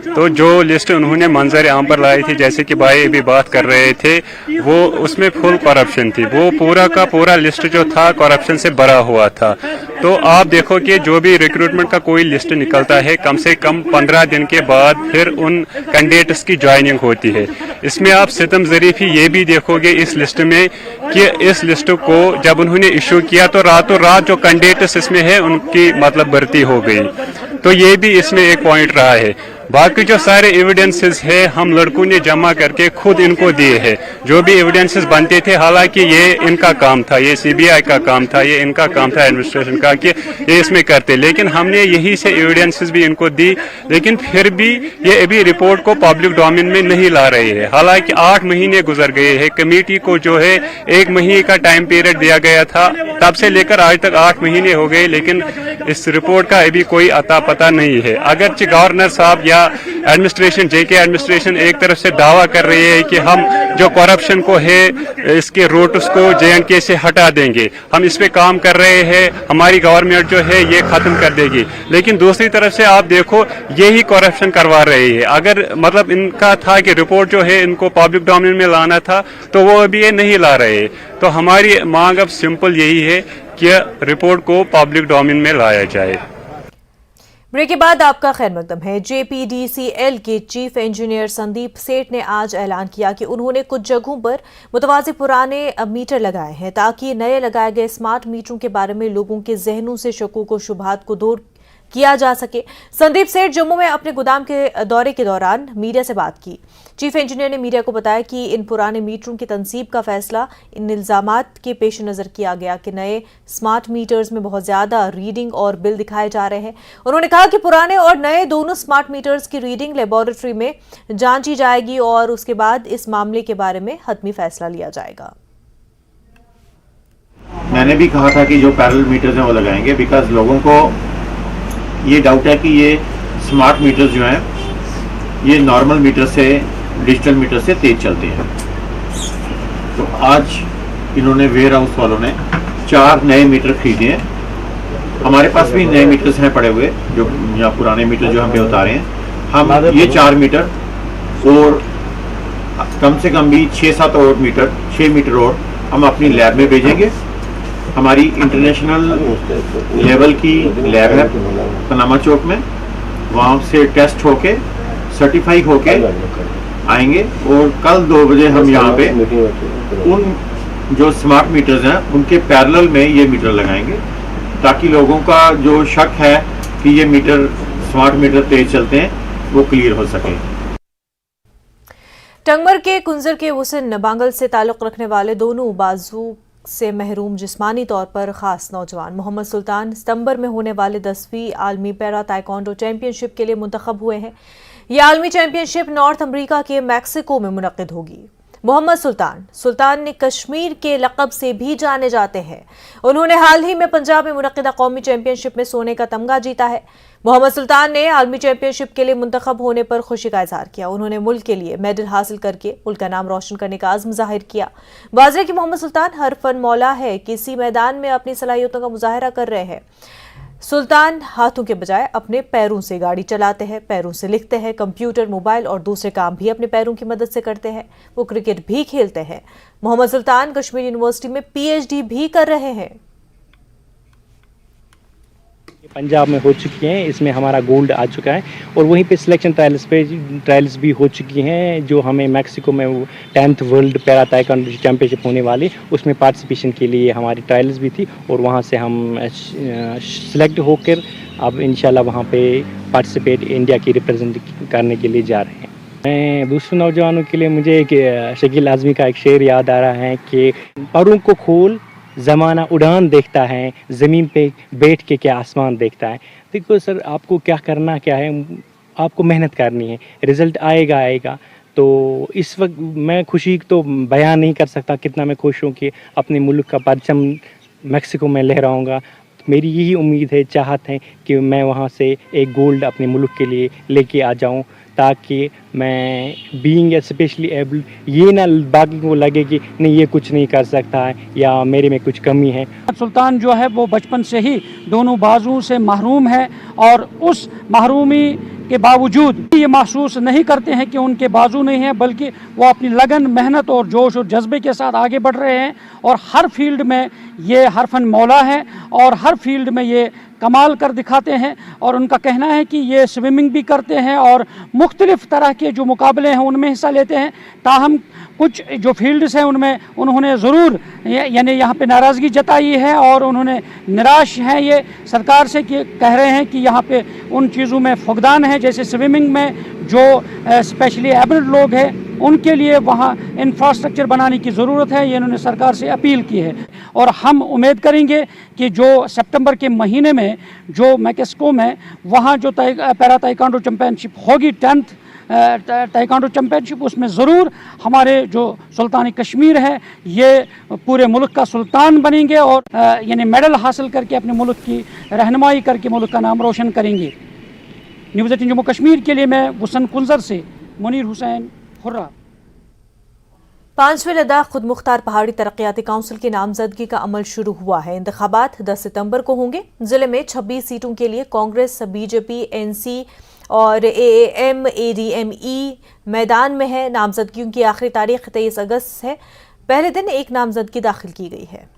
तो जो लिस्ट उन्होंने मंजर आम पर लाई थी, जैसे कि भाई अभी बात कर रहे थे, वो उसमें फुल करप्शन थी। वो पूरा का पूरा लिस्ट जो था करप्शन से भरा हुआ था। तो आप देखो कि जो भी रिक्रूटमेंट का कोई लिस्ट निकलता है, कम से कम 15 दिन के बाद फिर उन कैंडिडेट्स की ज्वाइनिंग होती है। इसमें आप सितम ज़रीफ़ी ये भी देखोगे इस लिस्ट में कि इस लिस्ट को जब उन्होंने इशू किया तो रातों रात जो कैंडिडेट्स इसमें है उनकी मतलब भर्ती हो गई। तो ये भी इसमें एक पॉइंट रहा है। बाकी जो सारे एविडेंसेस है हम लड़कों ने जमा करके खुद इनको दिए हैं, जो भी एविडेंसेस बनते थे, हालांकि ये इनका काम था, ये सीबीआई का काम था, ये इनका काम था एडमिनिस्ट्रेशन का कि ये इसमें करते, लेकिन हमने यही से एविडेंसेस भी इनको दी, लेकिन फिर भी ये अभी रिपोर्ट को पब्लिक डोमेन में नहीं ला रहे हैं। हालांकि 8 महीने गुजर गए हैं, कमेटी को जो है 1 महीने का टाइम पीरियड दिया गया था, तब से लेकर आज तक 8 महीने हो गए, लेकिन इस रिपोर्ट का अभी कोई अता पता नहीं है। अगरचे गवर्नर साहब या एडमिनिस्ट्रेशन, जेके एडमिनिस्ट्रेशन एक तरफ से दावा कर रही है कि हम जो करप्शन को है इसके रूट्स को JNK से हटा देंगे, हम इस पे काम कर रहे हैं, हमारी गवर्नमेंट जो है ये खत्म कर देगी, लेकिन दूसरी तरफ से आप देखो यही करप्शन करवा रही है। अगर मतलब इनका था कि रिपोर्ट जो है इनको पब्लिक डोमेन में लाना था तो वो अभी ये नहीं ला रहे। तो हमारी मांग अब सिंपल यही है कि रिपोर्ट को पब्लिक डोमेन में लाया जाए। ब्रेक के बाद आपका खैर मकदम है। JPDCL के चीफ इंजीनियर संदीप सेठ ने आज ऐलान किया कि उन्होंने कुछ जगहों पर मुतवाज़ी पुराने मीटर लगाए हैं ताकि नए लगाए गए स्मार्ट मीटरों के बारे में लोगों के जहनों से शकों शुबहात को दूर किया जा सके। संदीप सेठ जम्मू में अपने गोदाम के दौरे के दौरान मीडिया से बात की। चीफ इंजीनियर ने मीडिया को बताया कि इन पुराने मीटरों की तनसीब का फैसला इन इल्जामात के पेश नज़र किया गया कि नए स्मार्ट मीटर्स में बहुत ज़्यादा रीडिंग और बिल दिखाए जा रहे हैं। उन्होंने कहा कि पुराने और नए दोनों स्मार्ट मीटर्स की रीडिंग लेबोरेटरी में जांची जाएगी और उसके बाद इस मामले के बारे में हतमी फैसला लिया जाएगा। मैंने भी कहा था कि जो पैरेलल मीटर्स हैं वो लगाएंगे, बिकॉज लोगों को ये डाउट है कि ये स्मार्ट मीटर्स जो हैं ये नॉर्मल मीटर से, डिजिटल मीटर से तेज चलते हैं। तो आज इन्होंने वेयर हाउस वालों ने 4 नए मीटर खरीदे हैं। हमारे पास भी नए मीटर्स हैं पड़े हुए, जो या पुराने मीटर जो हम पे उतारे हैं। हम ये 4 मीटर और कम से कम भी 6-7 और मीटर, 6 मीटर और हम अपनी लैब में भेजेंगे। हमारी इंटरनेशनल लेवल की लैब है पनामा चौक में, वहाँ से टेस्ट होके सर्टिफाई होके आएंगे और कल 2 बजे हम यहाँ पे उन जो स्मार्ट मीटर्स हैं उनके पैरेलल में ये मीटर लगाएंगे ताकि लोगों का जो शक है कि ये मीटर स्मार्ट मीटर तेज चलते हैं वो क्लियर हो सके। टंगमर के कुंजर के हुसैन बांगल से ताल्लुक रखने वाले दोनों बाजू से महरूम जिस्मानी तौर पर खास नौजवान मोहम्मद सुल्तान सितंबर में होने वाले 10वीं आलमी पैरा ताइक्वांडो चैंपियनशिप के लिए मुंतखब हुए हैं। यह आलमी चैंपियनशिप नॉर्थ अमेरिका के मैक्सिको में मुनक्किद होगी। मोहम्मद सुल्तान ने कश्मीर के लक़ब से भी जाने जाते हैं। उन्होंने हाल ही में पंजाब में मुनक्किदा कौमी चैंपियनशिप में सोने का तमगा जीता है। मोहम्मद सुल्तान ने आलमी चैंपियनशिप के लिए मुंतखब होने पर खुशी का इजहार किया। उन्होंने मुल्क के लिए मेडल हासिल करके मुल्क का नाम रोशन करने का आज़म जाहिर किया। वाज़ेह कि मोहम्मद सुल्तान हर फन मौला है, किसी मैदान में अपनी सलाहियतों का मुजाहरा कर रहे हैं। सुल्तान हाथों के बजाय अपने पैरों से गाड़ी चलाते हैं, पैरों से लिखते हैं, कंप्यूटर, मोबाइल और दूसरे काम भी अपने पैरों की मदद से करते हैं। वो क्रिकेट भी खेलते हैं। मोहम्मद सुल्तान कश्मीर यूनिवर्सिटी में PhD भी कर रहे हैं। पंजाब में हो चुकी हैं, इसमें हमारा गोल्ड आ चुका है और वहीं पे सिलेक्शन ट्रायल्स भी हो चुकी हैं जो हमें मैक्सिको में 10th world para taekwondo championship होने वाली, उसमें पार्टिसिपेशन के लिए हमारी ट्रायल्स भी थी और वहाँ से हम सिलेक्ट होकर अब इंशाल्लाह वहाँ पे पार्टिसिपेट इंडिया की रिप्रेजेंट करने के लिए जा रहे हैं। मैं दूसरे नौजवानों के लिए मुझे एक शकील आज़मी का एक शेर याद आ रहा है कि परों को खोल ज़माना उड़ान देखता है, ज़मीन पे बैठ के क्या आसमान देखता है। देखो सर, आपको क्या करना क्या है, आपको मेहनत करनी है, रिज़ल्ट आएगा। तो इस वक्त मैं खुशी तो बयान नहीं कर सकता कितना मैं खुश हूँ कि अपने मुल्क का परचम मैक्सिको में लहराऊँगा। मेरी यही उम्मीद है, चाहत है कि मैं वहाँ से एक गोल्ड अपने मुल्क के लिए लेके आ जाऊँ ताकि मैं बीइंग स्पेशली एबल ये ना बाकी को लगे कि नहीं ये कुछ नहीं कर सकता है या मेरे में कुछ कमी है। सुल्तान जो है वो बचपन से ही दोनों बाजुओं से महरूम है और उस महरूमी के बावजूद ये महसूस नहीं करते हैं कि उनके बाजू नहीं हैं, बल्कि वो अपनी लगन, मेहनत और जोश और जज्बे के साथ आगे बढ़ रहे हैं और हर फील्ड में ये हरफन मौला है और हर फील्ड में ये कमाल कर दिखाते हैं और उनका कहना है कि ये स्विमिंग भी करते हैं और मुख्तलिफ़ तरह के जो मुकाबले हैं उनमें हिस्सा लेते हैं। ताहम कुछ जो फील्ड्स हैं उनमें उन्होंने ज़रूर यानी यहाँ पे नाराज़गी जताई है और उन्होंने निराश हैं ये सरकार से कि कह रहे हैं कि यहाँ पे उन चीज़ों में फुकदान है, जैसे स्विमिंग में जो स्पेशली एबल्ड लोग हैं उनके लिए वहाँ इंफ्रास्ट्रक्चर बनाने की ज़रूरत है, ये इन्होंने सरकार से अपील की है। और हम उम्मीद करेंगे कि जो सितंबर के महीने में जो मैक्सिको में वहाँ जो पैरा ताइक्वांडो चैम्पियनशिप होगी 10th ताइक्वांडो चैम्पियनशिप, उसमें ज़रूर हमारे जो सुल्तान कश्मीर है ये पूरे मुल्क का सुल्तान बनेंगे और यानी मेडल हासिल करके अपने मुल्क की रहनुमाई करके मुल्क का नाम रोशन करेंगे। न्यूज़ 18 जम्मू कश्मीर के लिए मैं गुसन कुंजर से मुनीर हुसैन हुर्रा। 5वें लद्दाख खुद मुख्तार पहाड़ी तरक्याती काउंसिल की नामजदगी का अमल शुरू हुआ है। इंतखाबात 10 सितंबर को होंगे। जिले में 26 सीटों के लिए कांग्रेस, बीजेपी, एनसी और एएम, एडीएमई मैदान में है। नामजदगियों की आखिरी तारीख 23 अगस्त है। पहले दिन एक नामजदगी दाखिल की गई है।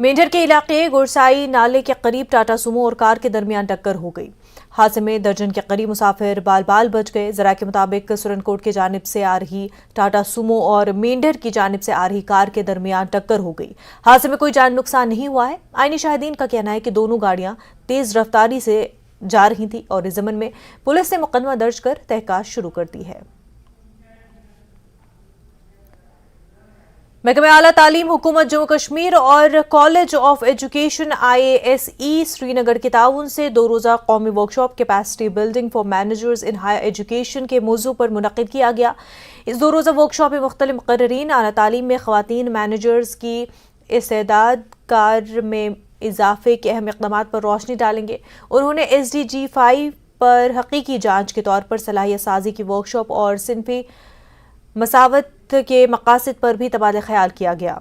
मेंढर के इलाके गुरसाई नाले के करीब टाटा सुमो और कार के दरमियान टक्कर हो गई। हादसे में दर्जन के करीब मुसाफिर बाल बाल बच गए। जरा के मुताबिक सुरनकोट की जानिब से आ रही टाटा सुमो और मेंढर की जानिब से आ रही कार के दरमियान टक्कर हो गई। हादसे में कोई जान नुकसान नहीं हुआ है। आईनी शाहिदीन का कहना है कि दोनों गाड़ियां तेज रफ्तारी से जा रही थी और इस ज़मन में पुलिस ने मुकदमा दर्ज कर तहकीकात शुरू कर दी है। महकमे आला तालीम हुकूमत जम्मू कश्मीर और college of education IASE Srinagar के ताउन से 2 रोज़ा कौमी workshop capacity building for managers in higher education के मौजू पर मुनक़िद किया गया। इस 2 रोज़ा वर्कशॉप में मुख्तलिफ मुक़र्रिरीन आला तालीम में ख़वातीन मैनेजर्स की इस्तेदाद कार में इजाफे के अहम इक़दामात पर रोशनी डालेंगे। उन्होंने SDG 5 पर हकीकी जाँच के तौर पर सलाहियत साजी की वर्कशॉप और सिनफी मसावत के मकासद पर भी तबादला ख्याल किया गया।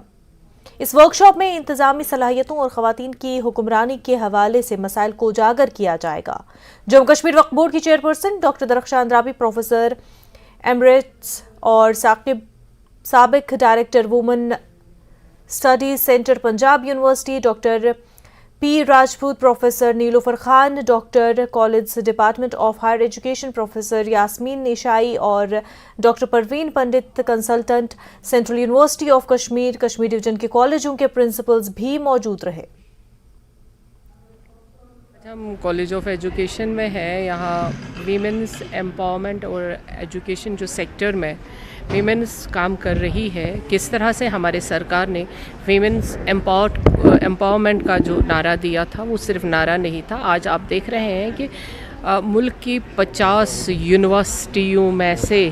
इस वर्कशॉप में इंतजामी सलाहियतों और खवातीन की हुक्मरानी के हवाले से मसाइल को उजागर किया जाएगा। जम्मू कश्मीर वक्फ बोर्ड की chairperson doctor Darakhshan Rabi, professor emeritus और साबिक director women studies centre Punjab university doctor P Rajput, professor Nilofar Khan, doctor college department of higher education professor Yasmeen Nishai और doctor Parveen Pandit, consultant central university of Kashmir, Kashmir division के कॉलेजों के प्रिंसिपल्स भी मौजूद रहे। हम कॉलेज ऑफ एजुकेशन में है। यहाँ वीमेंस एम्पावरमेंट और एजुकेशन जो सेक्टर में वीमेंस काम कर रही है, किस तरह से हमारे सरकार ने वीमेंस एम्पावरमेंट का जो नारा दिया था वो सिर्फ नारा नहीं था। आज आप देख रहे हैं कि मुल्क की 50 यूनिवर्सिटियों में से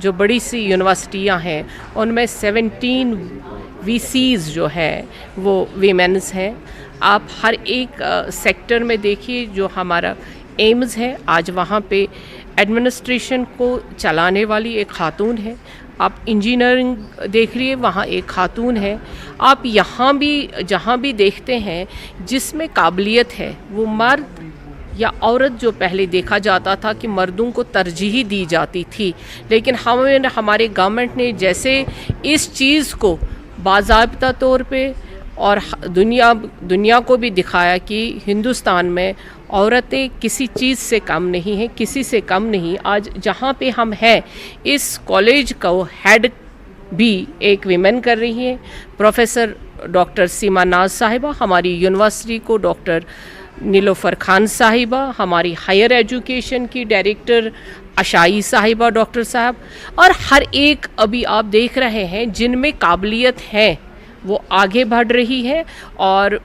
जो बड़ी सी यूनिवर्सिटियाँ हैं उनमें 17 VCs जो हैं वो वीमेंस हैं। आप हर एक सेक्टर में देखिए जो हमारा एम्स है, आज वहाँ पे एडमिनिस्ट्रेशन को चलाने वाली एक खातून है। आप इंजीनियरिंग देख रही है, वहाँ एक खातून है। आप यहाँ भी जहाँ भी देखते हैं जिसमें काबिलियत है वो मर्द या औरत, जो पहले देखा जाता था कि मर्दों को तरजीह दी जाती थी, लेकिन हमारे गवर्नमेंट ने जैसे इस चीज़ को बाज़ाब्ता तौर पे और दुनिया को भी दिखाया कि हिंदुस्तान में औरतें किसी चीज़ से कम नहीं हैं, किसी से कम नहीं। आज जहाँ पे हम हैं, इस कॉलेज को हेड भी एक विमेन कर रही है, प्रोफेसर डॉक्टर सीमा नाज साहिबा। हमारी यूनिवर्सिटी को डॉक्टर नीलोफर खान साहिबा, हमारी हायर एजुकेशन की डायरेक्टर अशाई साहिबा, डॉक्टर साहब, और हर एक अभी आप देख रहे हैं जिनमें काबिलियत है वो आगे बढ़ रही है। और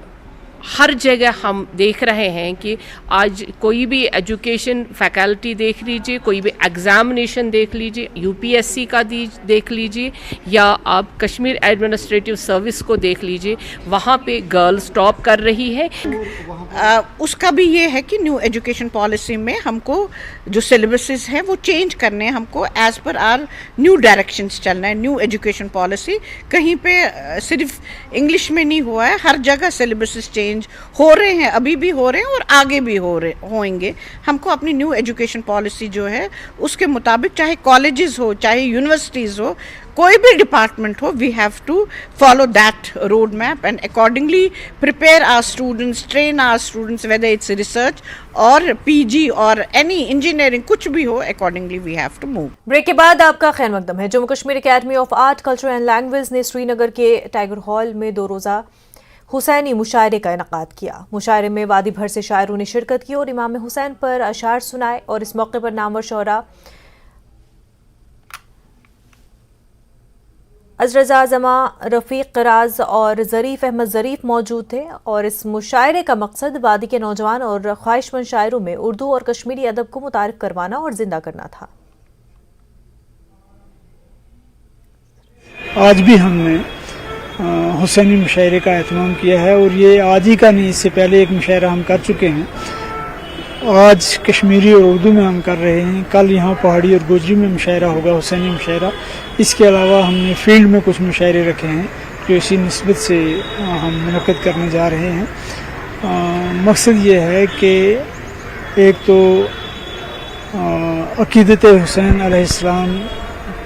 हर जगह हम देख रहे हैं कि आज कोई भी एजुकेशन फैकल्टी देख लीजिए, कोई भी एग्ज़ामिनेशन देख लीजिए, UPSC का देख लीजिए, या आप कश्मीर एडमिनिस्ट्रेटिव सर्विस को देख लीजिए, वहाँ पे गर्ल्स टॉप कर रही है। उसका भी ये है कि न्यू एजुकेशन पॉलिसी में हमको जो सिलेबसेस हैं वो चेंज करने हैं, हमको as per are new directions चलना है। न्यू एजुकेशन पॉलिसी कहीं पे सिर्फ इंग्लिश में नहीं हुआ है, हर जगह सिलेबसेस चेंज चेंज हो रहे हैं, अभी भी हो रहे हैं और आगे भी होंगे। हमको अपनी न्यू एजुकेशन पॉलिसी जो है उसके मुताबिक, चाहे कॉलेजेस हो चाहे यूनिवर्सिटीज़ हो, कोई भी डिपार्टमेंट हो, we have to follow that road map and accordingly prepare our students, train our students, whether it's research और पीजी और एनी इंजीनियरिंग, कुछ भी हो, accordingly we have to move. Break के बाद आपका खैर मकदम है। Jammu Kashmir academy of art, culture and language ने श्रीनगर के टाइगर हॉल में 2 रोज़ा हुसैनी मुशायरे का इनकाद किया। मुशायरे में वादी भर से शायरों ने शिरकत की और इमाम हुसैन पर अशार सुनाए और इस मौके पर नामवर शोरा अजरजा जमा, रफ़ीक राज और ज़रीफ़ अहमद ज़रीफ़ मौजूद थे और इस मुशायरे का मकसद वादी के नौजवान और ख्वाहिशमंद शायरों में उर्दू और कश्मीरी अदब को मुतारिफ करवाना और जिंदा करना था। आज भी हमने हुसैनी मुशायरे का एहतमाम किया है और ये आज ही का नहीं, इससे पहले एक मुशायरा हम कर चुके हैं। आज कश्मीरी और उर्दू में हम कर रहे हैं। कल यहाँ पहाड़ी और गोजरी में मुशायरा होगा, हुसैनी मुशायरा। इसके अलावा हमने फील्ड में कुछ मुशायरे रखे हैं जो इसी निस्बत से हम मुनक़्क़िद करने जा रहे हैं। मकसद ये है कि एक तो अक़ीदत हुसैन अलैहिस्सलाम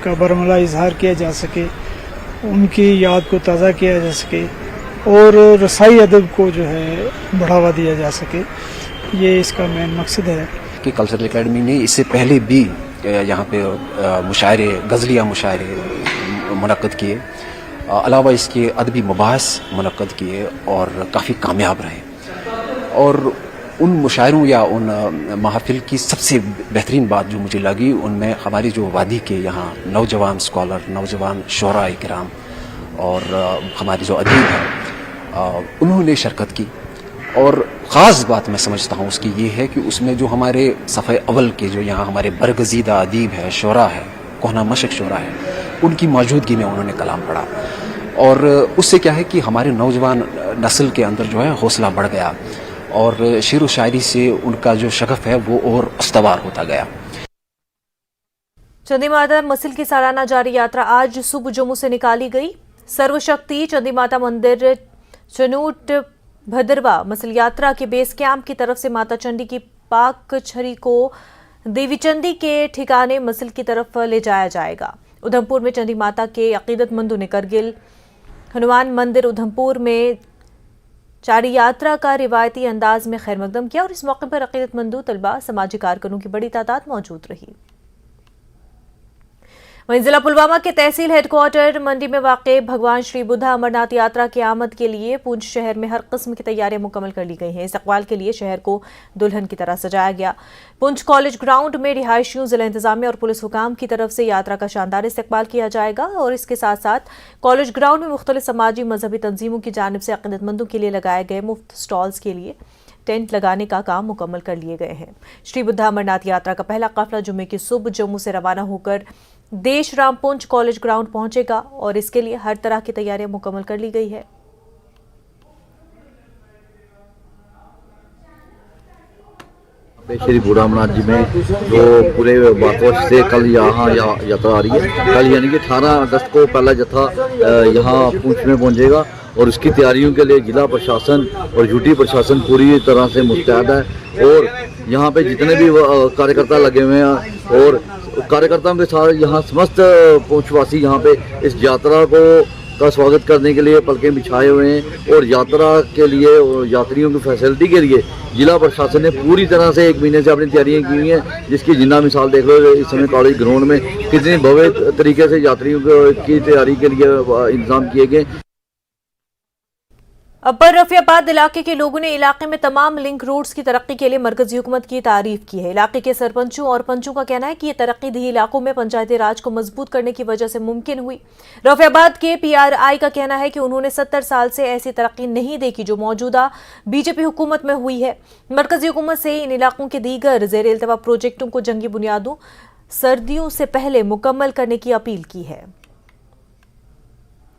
का बरमला इजहार किया जा सके, उनकी याद को ताज़ा किया जा सके और रसाई अदब को जो है बढ़ावा दिया जा सके। ये इसका मेन मकसद है कि कल्चरल एकेडमी ने इससे पहले भी यहाँ पे मुशायरे, गज़लिया मुशायरे मुनक़्क़िद किए, अलावा इसके अदबी मुबाहस मुनक़्क़िद किए और काफ़ी कामयाब रहे। और उन मुशायरों या उन महफिल की सबसे बेहतरीन बात जो मुझे लगी, उनमें हमारी जो वादी के यहाँ नौजवान स्कॉलर, नौजवान शोरा इकराम और हमारी जो अदीब हैं उन्होंने शिरकत की। और ख़ास बात मैं समझता हूँ उसकी ये है कि उसमें जो हमारे सफ़े अव्वल के जो यहाँ हमारे बरगज़ीदा अदीब है, शोरा है, कोहना मशक शोरा है, उनकी मौजूदगी में उन्होंने कलाम पढ़ा और उससे क्या है कि हमारे नौजवान नस्ल के अंदर जो है हौसला बढ़ गया और शेर व शायरी से उनका जो शगफ है वो और उस्तवार होता गया। चंदी माता मसिल की सालाना जारी यात्रा आज सुबह जम्मू से निकाली गई। सर्वशक्ति चंदी माता मंदिर चनूट भद्रवा मसिल यात्रा के बेस कैंप की तरफ से माता चंडी की पाक छड़ी को देवी चंडी के ठिकाने मसिल की तरफ ले जाया जाएगा। उधमपुर में चंडी माता के अकीदतमंदों ने करगिल हनुमान मंदिर उधमपुर में जारी यात्रा का रिवायती अंदाज में खैर मकदम किया और इस मौके पर अकीदतमंदों, तलबा, समाजी कारकुनों की बड़ी तादाद मौजूद रही। वहीं जिला पुलवामा के तहसील हेडक्वार्टर मंडी में वाक़ भगवान श्री बुद्धा अमरनाथ यात्रा की आमद के लिए पुंछ शहर में हर किस्म की तैयारियां मुकम्मल कर ली गई हैं। इस्तकबाल के लिए शहर को दुल्हन की तरह सजाया गया। पुंछ कॉलेज ग्राउंड में रिहायशियों, जिला इंतजामिया और पुलिस हुकाम की तरफ से यात्रा का शानदार इस्तकबाल किया जाएगा और इसके साथ साथ कॉलेज ग्राउंड में मुख्तलिफ समाजी मजहबी तंजीमों की जानिब से अक़ीदतमंदों के लिए लगाए गए मुफ्त स्टॉल्स के लिए टेंट लगाने का काम मुकम्मल कर लिए गए हैं। श्री बुद्धा अमरनाथ यात्रा का पहला काफिला जुम्मे की सुबह जम्मू से रवाना होकर देश राम पुंछ कॉलेज ग्राउंड पहुंचेगा और इसके लिए हर तरह की तैयारियां मुकम्मल कर ली गई है। श्री बुद्धा अमरनाथ जी में जो पूरे बाकोश से कल यहाँ यात्रा आ रही है। कल यानी कि 18 अगस्त को पहला जत्था यहाँ पुंछ में पहुँचेगा और उसकी तैयारियों के लिए जिला प्रशासन और यूटी प्रशासन पूरी तरह से मुस्तैद है और यहाँ पे जितने भी कार्यकर्ता लगे हुए हैं और कार्यकर्ताओं के साथ यहाँ समस्त पुंछवासी यहाँ पे इस यात्रा का स्वागत करने के लिए पलकें बिछाए हुए हैं और यात्रा के लिए यात्रियों की फैसिलिटी के लिए जिला प्रशासन ने पूरी तरह से 1 महीने से अपनी तैयारियां की हुई हैं, जिसकी जिन्ना मिसाल देख लो इस समय कॉलेज ग्राउंड में कितने भव्य तरीके से यात्रियों की तैयारी के लिए इंतजाम किए गए। अपर रफियाबाद इलाके के लोगों ने इलाके में तमाम लिंक रोड्स की तरक्की के लिए मरकजी हुकूमत की तारीफ की है। इलाके के सरपंचों और पंचों का कहना है कि ये तरक्की दी इलाकों में पंचायती राज को मजबूत करने की वजह से मुमकिन हुई। रफियाबाद के PRI का कहना है कि उन्होंने 70 साल से ऐसी तरक्की नहीं देखी जो मौजूदा बीजेपी हुकूमत में हुई है। मरकजी हुकूमत से इन इलाकों के दीगर ज़ेर इल्तवा प्रोजेक्टों को जंगी बुनियादों सर्दियों से पहले मुकम्मल करने की अपील की है।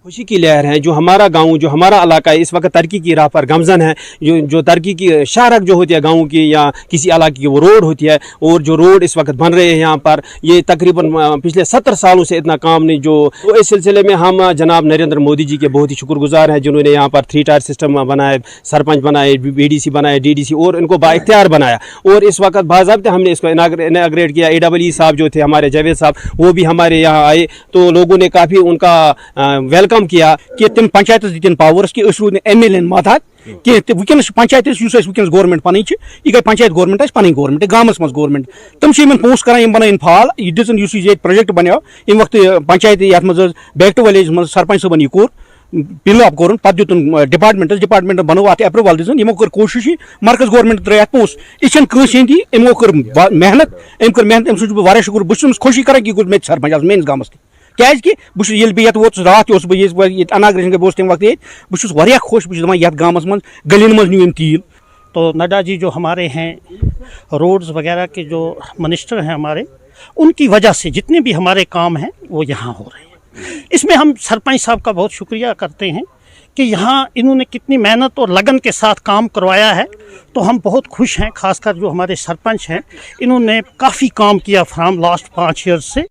खुशी की लहर है। जो हमारा गांव, जो हमारा इलाका है, इस वक्त तरक्की की राह पर गमजन है। जो तरक्की की शाहरग जो होती है गाँव की या किसी इलाके की, वो रोड होती है। और जो रोड इस वक्त बन रहे हैं यहाँ पर, ये तकरीबन पिछले 70 सालों से इतना काम नहीं। तो इस सिलसिले में हम जनाब नरेंद्र मोदी जी के बहुत ही शुक्रगुजार हैं, जिन्होंने यहाँ पर 3 टायर सिस्टम बनाए, सरपंच बनाए, BDC बनाए, DDC, और इनको बाइख्तियार बनाया। और इस वक्त बाज़ाब्ते हमने इसको इनाग्रेट किया। AEE साहब जो थे हमारे, जावेद साहब, वो भी हमारे यहाँ आए, तो लोगों ने काफ़ी उनका वेलकम किया कि तुम पंचायत दिन पावर्स कि रूद MLN मात कि वनस पंचायत वनस गवर्नमेंट पन यह गई पंचायत गवर्नमेंट पी गवर्नमेंट गाँवस मज गवर्नमेंट तुम पोस्ट करान बन फाल यह दिन प्रोजेक्ट बनो अम वक्त पंचायत ये बैक टू विलेज मज सरपंच सबन यह कोर बिल अप कोर पे दुन डिपार्टमेंट बनो अत एप्रूवल दिन यमो कर कोशिश मरकज गवर्नमेंट त्रे अत पोस्ट यह कंसी यमो कर मेहनत अम सह शुक्र बहुत खुशी करान कि मे सरपंच आज मेस गाँवस क्या बह वोत रात अनाग्रेशन गई तम वक्त बहुत खुश बहुत ये गाँव मज गलिन मज न्यू तील। तो नड्डा जी जो हमारे हैं रोड्स वगैरह के जो मिनिस्टर हैं हमारे, उनकी वजह से जितने भी हमारे काम हैं वो यहाँ हो रहे हैं। इसमें हम सरपंच साहब का बहुत शुक्रिया करते हैं कि यहाँ इन्होंने कितनी मेहनत और लगन के साथ काम करवाया है। तो हम बहुत खुश हैं, खासकर जो हमारे सरपंच हैं, इन्होंने काफ़ी काम किया फ्राम लास्ट 5 ईयर्स से।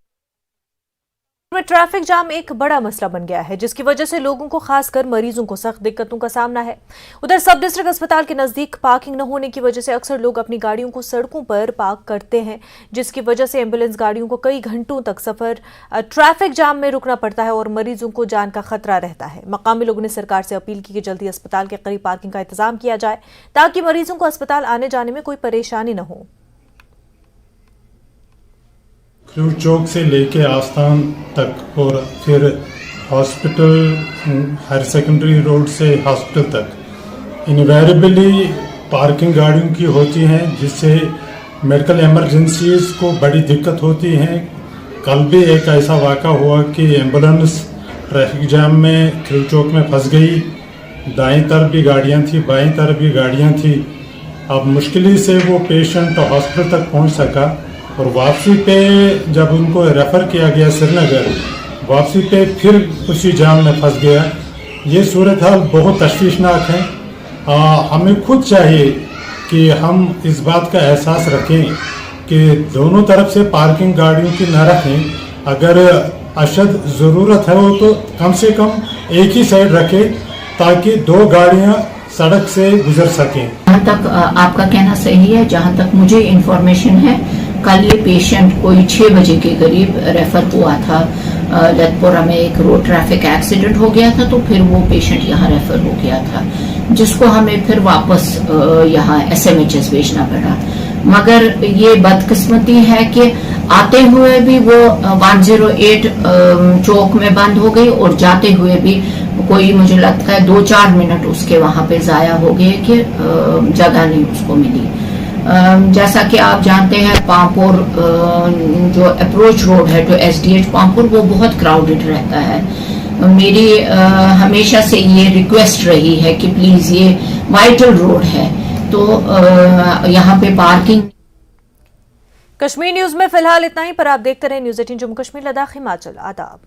में ट्रैफिक जाम एक बड़ा मसला बन गया है, जिसकी वजह से लोगों को, खासकर मरीजों को, सख्त दिक्कतों का सामना है। उधर सब डिस्ट्रिक्ट अस्पताल के नजदीक पार्किंग न होने की वजह से अक्सर लोग अपनी गाड़ियों को सड़कों पर पार्क करते हैं, जिसकी वजह से एम्बुलेंस गाड़ियों को कई घंटों तक सफर ट्रैफिक जाम में रुकना पड़ता है और मरीजों को जान का खतरा रहता है। मकामी लोगों ने सरकार से अपील की कि जल्दी अस्पताल के करीब पार्किंग का इंतजाम किया जाए, ताकि मरीजों को अस्पताल आने जाने में कोई परेशानी न हो। क्रू चौक से लेके आस्थान तक और फिर हॉस्पिटल, हायर सेकेंडरी रोड से हॉस्पिटल तक इनवेरिएबली पार्किंग गाड़ियों की होती हैं, जिससे मेडिकल इमरजेंसीज को बड़ी दिक्कत होती है। कल भी एक ऐसा वाक़ा हुआ कि एम्बुलेंस ट्रैफिक जाम में क्रू चौक में फंस गई। दाईं तरफ भी गाड़ियाँ थी, बाईं तरफ भी गाड़ियाँ थी। अब मुश्किल से वो पेशेंट हॉस्पिटल तक पहुँच सका और वापसी पे जब उनको रेफ़र किया गया श्रीनगर, वापसी पे फिर उसी जाम में फंस गया। ये सूरत हाल बहुत तशवीशनाक है। हमें खुद चाहिए कि हम इस बात का एहसास रखें कि दोनों तरफ से पार्किंग गाड़ियों की न रखें। अगर अशद ज़रूरत है तो कम से कम एक ही साइड रखें, ताकि 2 गाड़ियाँ सड़क से गुजर सकें। जहाँ तक आपका कहना सही है, जहाँ तक मुझे इन्फॉर्मेशन है, कल ये पेशेंट कोई 6 बजे के करीब रेफर हुआ था। लतपुरा में एक रोड ट्रैफिक एक्सीडेंट हो गया था, तो फिर वो पेशेंट यहाँ रेफर हो गया था, जिसको हमें फिर वापस यहाँ SMHS भेजना पड़ा। मगर ये बदकिस्मती है कि आते हुए भी वो 108 चौक में बंद हो गई और जाते हुए भी कोई, मुझे लगता है 2-4 मिनट उसके वहां पे जाया हो गए कि जगह नहीं उसको मिली। जैसा कि आप जानते हैं, पामपुर जो अप्रोच रोड है टू SDH पामपुर, वो बहुत क्राउडेड रहता है। मेरी हमेशा से ये रिक्वेस्ट रही है कि प्लीज ये वाइटल रोड है, तो यहाँ पे पार्किंग। कश्मीर न्यूज में फिलहाल इतना ही, पर आप देखते रहे न्यूज़ 18 जम्मू कश्मीर लद्दाख हिमाचल। आदाब।